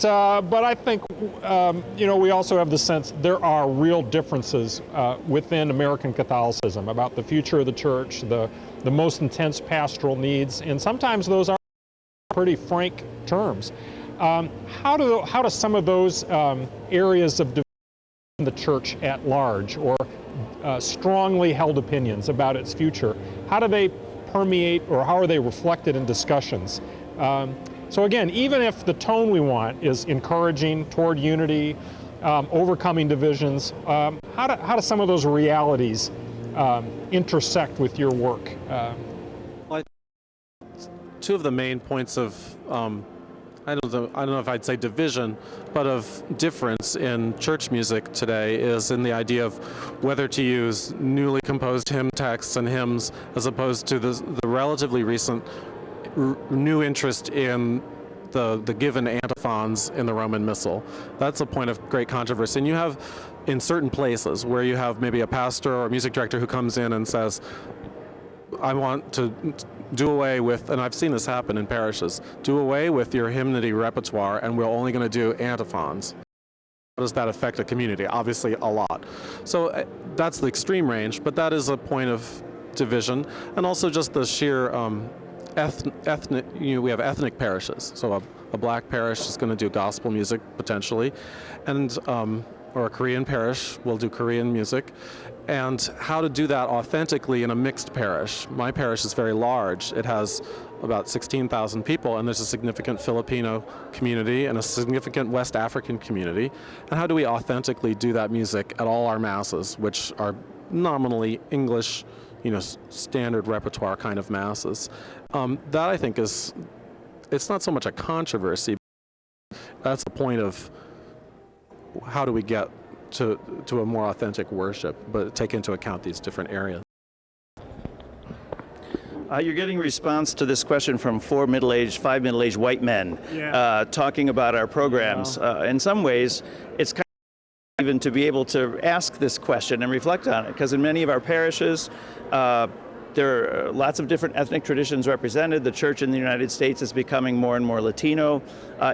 I think we also have the sense there are real differences within American Catholicism about the future of the church, the most intense pastoral needs, and sometimes those are pretty frank terms. How do some of those areas of division in the church at large, or strongly held opinions about its future, how do they permeate, or how are they reflected in discussions? So again, even if the tone we want is encouraging toward unity, overcoming divisions, how do some of those realities intersect with your work? Two of the main points of, I don't know if I'd say division, but of difference in church music today is in the idea of whether to use newly composed hymn texts and hymns as opposed to the relatively recent new interest in the given antiphons in the Roman Missal. That's a point of great controversy. And you have in certain places where you have maybe a pastor or a music director who comes in and says, I want to do away with, and I've seen this happen in parishes, do away with your hymnody repertoire and we're only going to do antiphons. How does that affect a community? Obviously a lot. So that's the extreme range, but that is a point of division. And also just the sheer ethnic, we have ethnic parishes. So a black parish is going to do gospel music potentially, and or a Korean parish will do Korean music. And how to do that authentically in a mixed parish. My parish is very large. It has about 16,000 people, and there's a significant Filipino community and a significant West African community. And how do we authentically do that music at all our masses, which are nominally English, standard repertoire kind of masses? That I think it's not so much a controversy. That's a point of how do we get to a more authentic worship, but take into account these different areas. You're getting a response to this question from five middle-aged white men talking about our programs. In some ways, it's kind of even to be able to ask this question and reflect on it, because in many of our parishes, there are lots of different ethnic traditions represented. The church in the United States is becoming more and more Latino.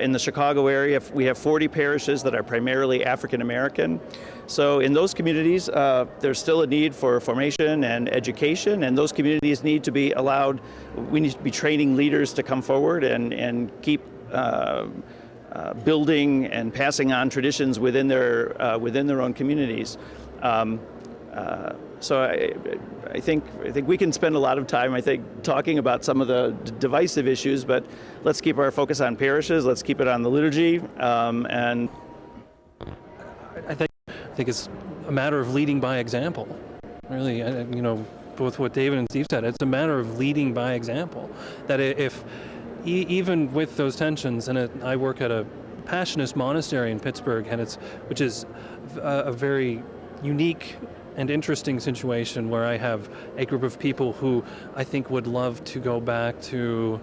In the Chicago area, we have 40 parishes that are primarily African American. So in those communities, there's still a need for formation and education, and those communities need to be allowed, we need to be training leaders to come forward and keep building and passing on traditions within their own communities. So I think we can spend a lot of time, talking about some of the divisive issues, but let's keep our focus on parishes. Let's keep it on the liturgy, and I think it's a matter of leading by example. Really, both what David and Steve said, it's a matter of leading by example. That if even with those tensions, and I work at a Passionist monastery in Pittsburgh, and which is a very unique and interesting situation where I have a group of people who I think would love to go back to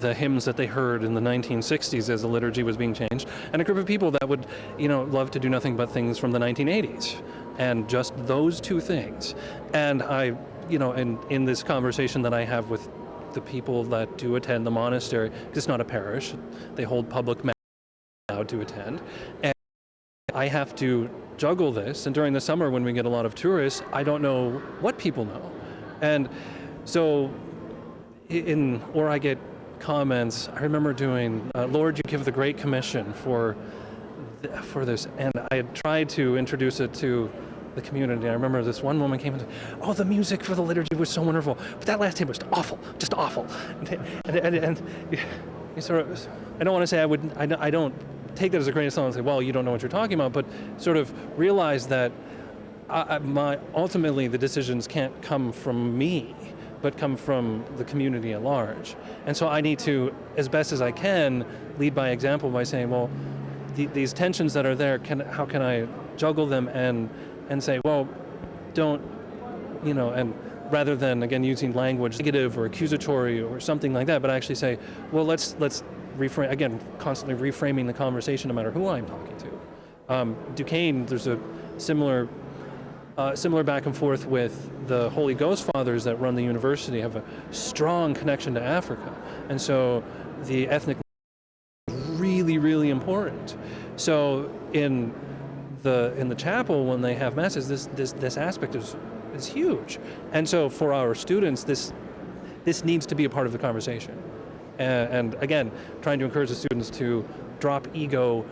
the hymns that they heard in the 1960s as the liturgy was being changed, and a group of people that would, love to do nothing but things from the 1980s, and just those two things. And I, in this conversation that I have with the people that do attend the monastery, it's not a parish, they hold public mass now to attend, and I have to juggle this, and during the summer when we get a lot of tourists, I don't know what people know. And so, or I get comments, I remember doing, Lord, you give the Great Commission for this, and I had tried to introduce it to the community. I remember this one woman came and said, the music for the liturgy was so wonderful, but that last hymn was awful, just awful. And sort of, I don't want to say I don't take that as a grain of salt and say, well, you don't know what you're talking about, but sort of realize that ultimately the decisions can't come from me, but come from the community at large. And so I need to, as best as I can, lead by example by saying, well, these tensions that are there, how can I juggle them and say, well, don't, and rather than, again, using language negative or accusatory or something like that, but actually say, well, let's reframe, again, constantly reframing the conversation no matter who I'm talking to. Duquesne, there's a similar back and forth with the Holy Ghost Fathers that run the university, have a strong connection to Africa. And so the ethnic is really, really important. So in the chapel, when they have masses, this aspect is huge. And so for our students, this needs to be a part of the conversation. And again, trying to encourage the students to drop ego,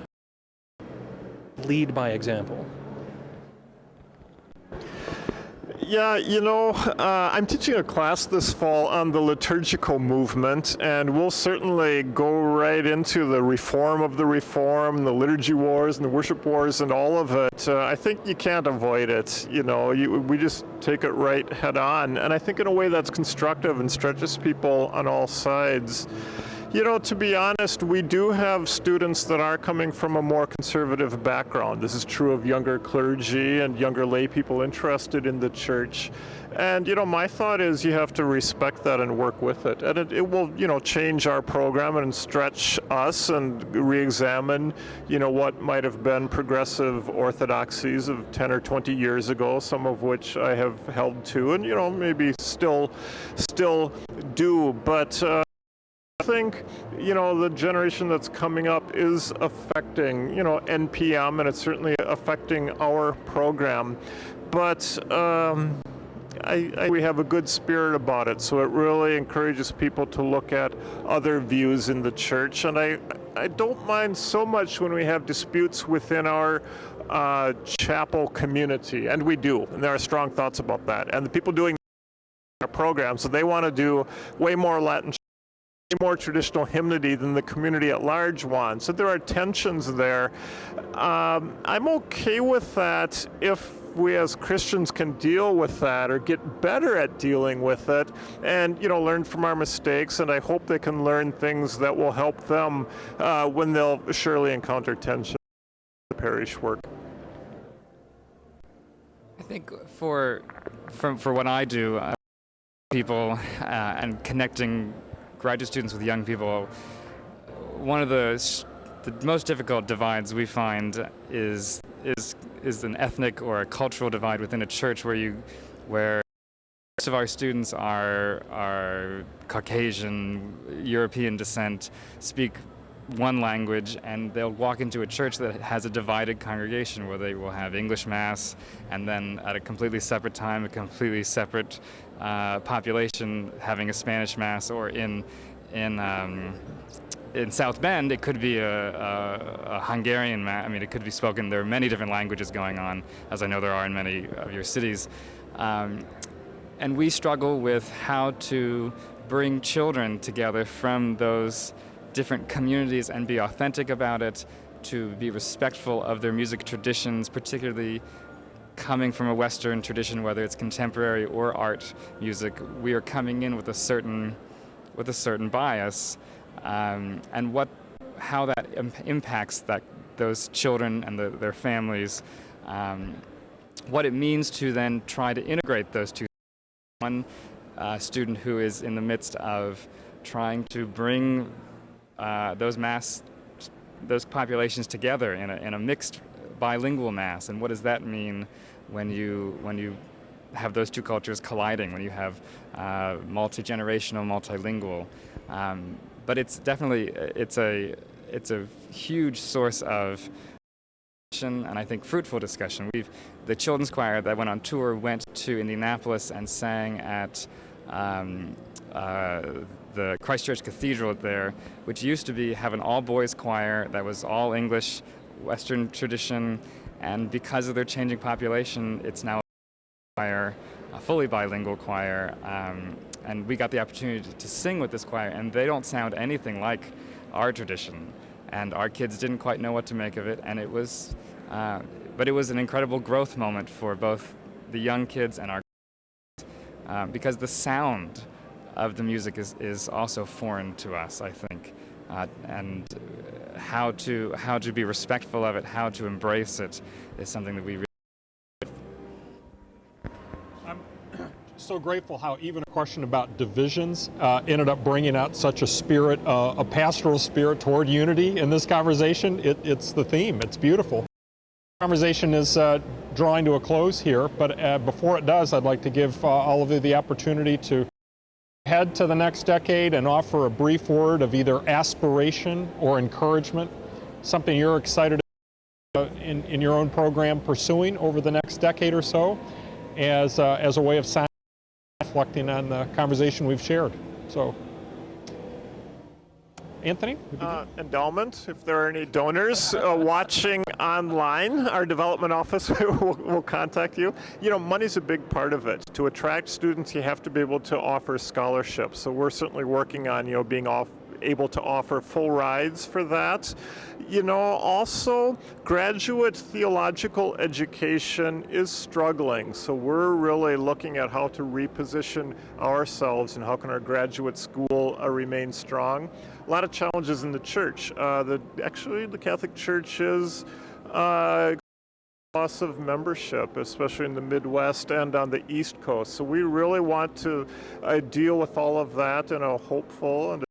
lead by example. Yeah, I'm teaching a class this fall on the liturgical movement, and we'll certainly go right into the reform of the reform, the liturgy wars and the worship wars and all of it. I think you can't avoid it. We just take it right head on, and I think in a way that's constructive and stretches people on all sides. To be honest, we do have students that are coming from a more conservative background. This is true of younger clergy and younger lay people interested in the church. And, my thought is you have to respect that and work with it. And it will, change our program and stretch us and re-examine, what might have been progressive orthodoxies of 10 or 20 years ago, some of which I have held to and, maybe still do. But I think, the generation that's coming up is affecting, NPM, and it's certainly affecting our program. But we have a good spirit about it, so it really encourages people to look at other views in the church. And I don't mind so much when we have disputes within our chapel community, and we do, and there are strong thoughts about that. And the people doing our program, so they want to do way more Latin, more traditional hymnody than the community at large wants. So there are tensions there. I'm okay with that if we as Christians can deal with that or get better at dealing with it and, learn from our mistakes. And I hope they can learn things that will help them when they'll surely encounter tension in the parish work. I think for what I do, people and connecting graduate students with young people, one of the most difficult divides we find is an ethnic or a cultural divide within a church where most of our students are Caucasian, European descent, speak one language, and they'll walk into a church that has a divided congregation where they will have English Mass, and then at a completely separate time, a completely separate population having a Spanish Mass, or in South Bend, it could be a Hungarian Mass. I mean, it could be spoken. There are many different languages going on, as I know there are in many of your cities. And we struggle with how to bring children together from those different communities and be authentic about it, to be respectful of their music traditions, particularly coming from a Western tradition, whether it's contemporary or art music. We are coming in with a certain bias, and how that impacts those children and their families, what it means to then try to integrate those two. One student who is in the midst of trying to bring those populations together in a mixed bilingual mass, and what does that mean when you have those two cultures colliding, when you have multi-generational, multilingual. But it's definitely it's a huge source of discussion, and I think fruitful discussion. The children's choir that went on tour went to Indianapolis and sang at the Christ Church Cathedral there, which used to have an all-boys choir that was all English, Western tradition, and because of their changing population, it's now a fully bilingual choir, and we got the opportunity to sing with this choir, and they don't sound anything like our tradition, and our kids didn't quite know what to make of it, and but it was an incredible growth moment for both the young kids and our kids, because the sound of the music is also foreign to us, I think. and how to be respectful of it, how to embrace it, is something that we really. So grateful how even a question about divisions ended up bringing out such a spirit, a pastoral spirit toward unity in this conversation. It's the theme. It's beautiful. The conversation is drawing to a close here, but before it does, I'd like to give all of you the opportunity to head to the next decade and offer a brief word of either aspiration or encouragement, something you're excited in your own program pursuing over the next decade or so as a way of reflecting on the conversation we've shared. So, Anthony? Endowment, if there are any donors watching online, our development office will contact you. You know, money's a big part of it. To attract students, you have to be able to offer scholarships. So we're certainly working on, being able to offer full rides for that. Also graduate theological education is struggling. So we're really looking at how to reposition ourselves and how can our graduate school remain strong. A lot of challenges in the church. Actually, the Catholic Church is loss of membership, especially in the Midwest and on the East Coast. So we really want to deal with all of that in a hopeful and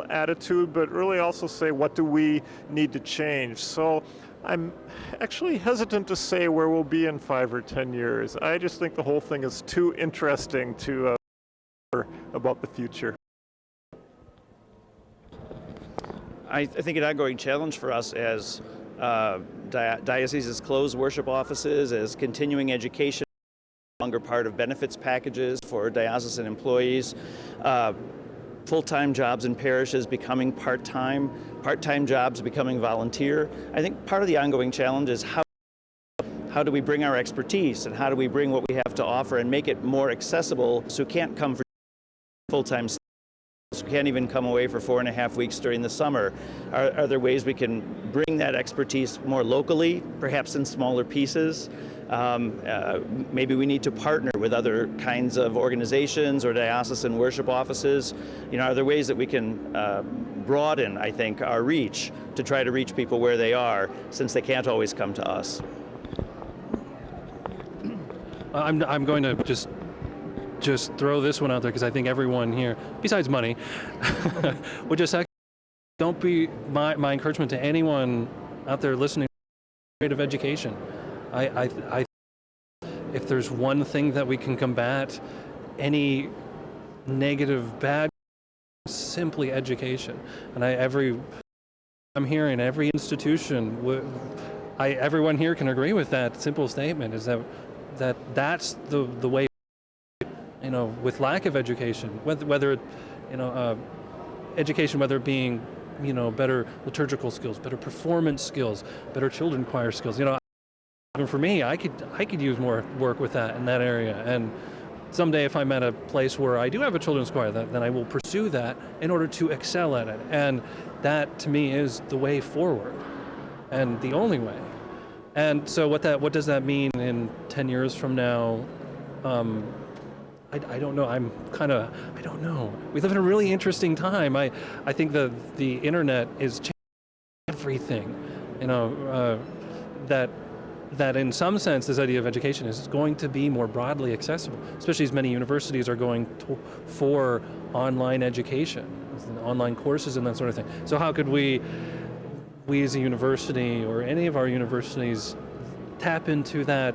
attitude, but really also say, what do we need to change? So I'm actually hesitant to say where we'll be in 5 or 10 years. I just think the whole thing is too interesting to about the future. I think an ongoing challenge for us as dioceses close worship offices, as continuing education, longer part of benefits packages for diocesan employees, full-time jobs in parishes becoming part-time, part-time jobs becoming volunteer. I think part of the ongoing challenge is how do we bring our expertise and how do we bring what we have to offer and make it more accessible so who can't come for full-time, who can't even come away for 4.5 weeks during the summer. Are there ways we can bring that expertise more locally, perhaps in smaller pieces? Maybe we need to partner with other kinds of organizations or diocesan worship offices. Are there ways that we can broaden, I think, our reach to try to reach people where they are, since they can't always come to us? I'm going to just throw this one out there because I think everyone here, besides money, would just don't be my encouragement to anyone out there listening to of education. I if there's one thing that we can combat any negative, bad, simply education. And I'm hearing every institution, everyone here can agree with that simple statement, is that's the way. With lack of education, whether education, whether it being, better liturgical skills, better performance skills, better children choir skills. Even for me, I could use more work with that in that area. And someday, if I'm at a place where I do have a children's choir, then I will pursue that in order to excel at it. And that, to me, is the way forward, and the only way. And so, what does that mean in 10 years from now? I don't know. I don't know. We live in a really interesting time. I think the internet is changing everything. That in some sense, this idea of education is going to be more broadly accessible, especially as many universities are going for online education, online courses and that sort of thing. So how could we as a university or any of our universities tap into that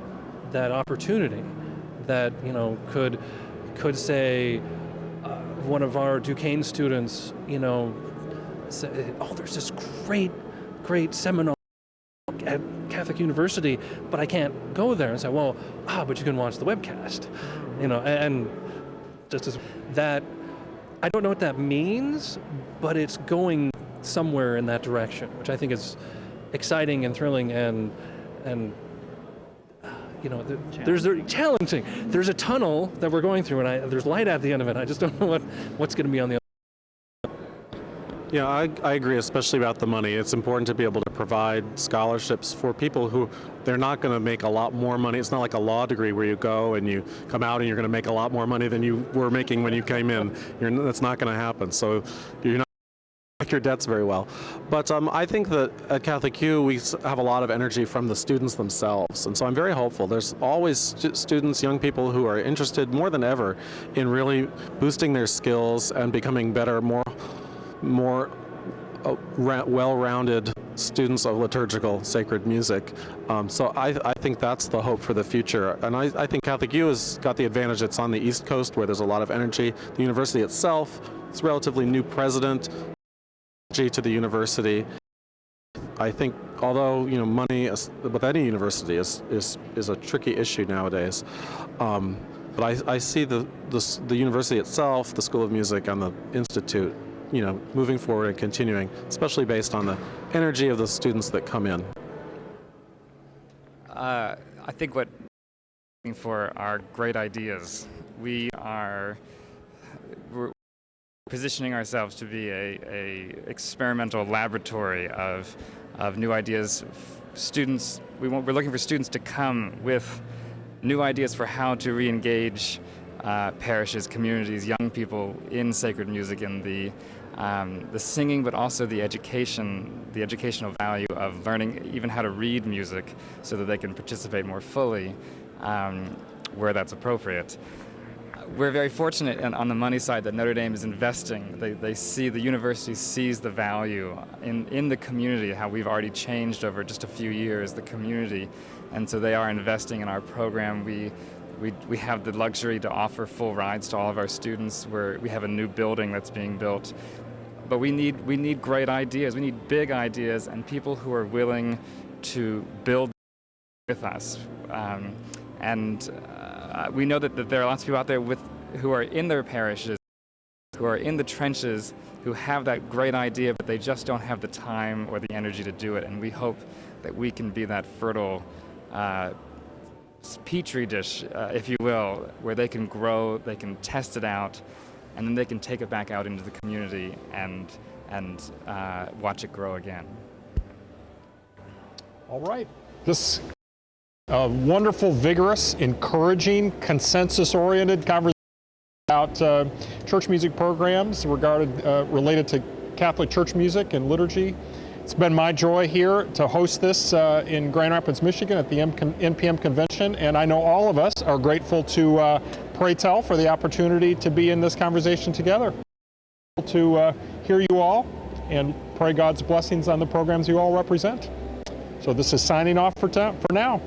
opportunity that, could say one of our Duquesne students, say, oh, there's this great seminar at Catholic University, but I can't go there. And say, well, but you can watch the webcast, and just as that, I don't know what that means, but it's going somewhere in that direction, which I think is exciting and thrilling and there's challenging. There's a tunnel that we're going through, and there's light at the end of it. I just don't know what's going to be on the other. Yeah, I agree, especially about the money. It's important to be able to provide scholarships for people who they're not going to make a lot more money. It's not like a law degree where you go and you come out and you're going to make a lot more money than you were making when you came in. That's not going to happen. So you're not your debts very well. But I think that at Catholic U we have a lot of energy from the students themselves, and so I'm very hopeful. There's always students, young people who are interested more than ever in really boosting their skills and becoming better, more well-rounded students of liturgical sacred music. So I think that's the hope for the future. And I think Catholic U has got the advantage. It's on the East Coast where there's a lot of energy. The university itself, it's a relatively new president to the university. I think, although money with any university is a tricky issue nowadays, but I see the university itself, the School of Music, and the institute, moving forward and continuing, especially based on the energy of the students that come in. I think what we're looking for are great ideas. We're positioning ourselves to be a experimental laboratory of new ideas. We're looking for students to come with new ideas for how to re-engage parishes, communities, young people in sacred music, in the singing, but also the educational value of learning even how to read music so that they can participate more fully where that's appropriate. We're very fortunate on the money side that Notre Dame is investing. The university sees the value in the community, how we've already changed over just a few years, the community, and so they are investing in our program. We have the luxury to offer full rides to all of our students. We have a new building that's being built. But we need great ideas. We need big ideas and people who are willing to build with us. We know that there are lots of people out there who are in their parishes, who are in the trenches, who have that great idea, but they just don't have the time or the energy to do it. And we hope that we can be that fertile petri dish, if you will, where they can grow, they can test it out, and then they can take it back out into the community and watch it grow again. All right. This wonderful, vigorous, encouraging, consensus-oriented conversation about church music programs related to Catholic church music and liturgy. It's been my joy here to host this in Grand Rapids, Michigan at the NPM convention, and I know all of us are grateful to Pray Tell for the opportunity to be in this conversation together. To hear you all and pray God's blessings on the programs you all represent. So this is signing off for now.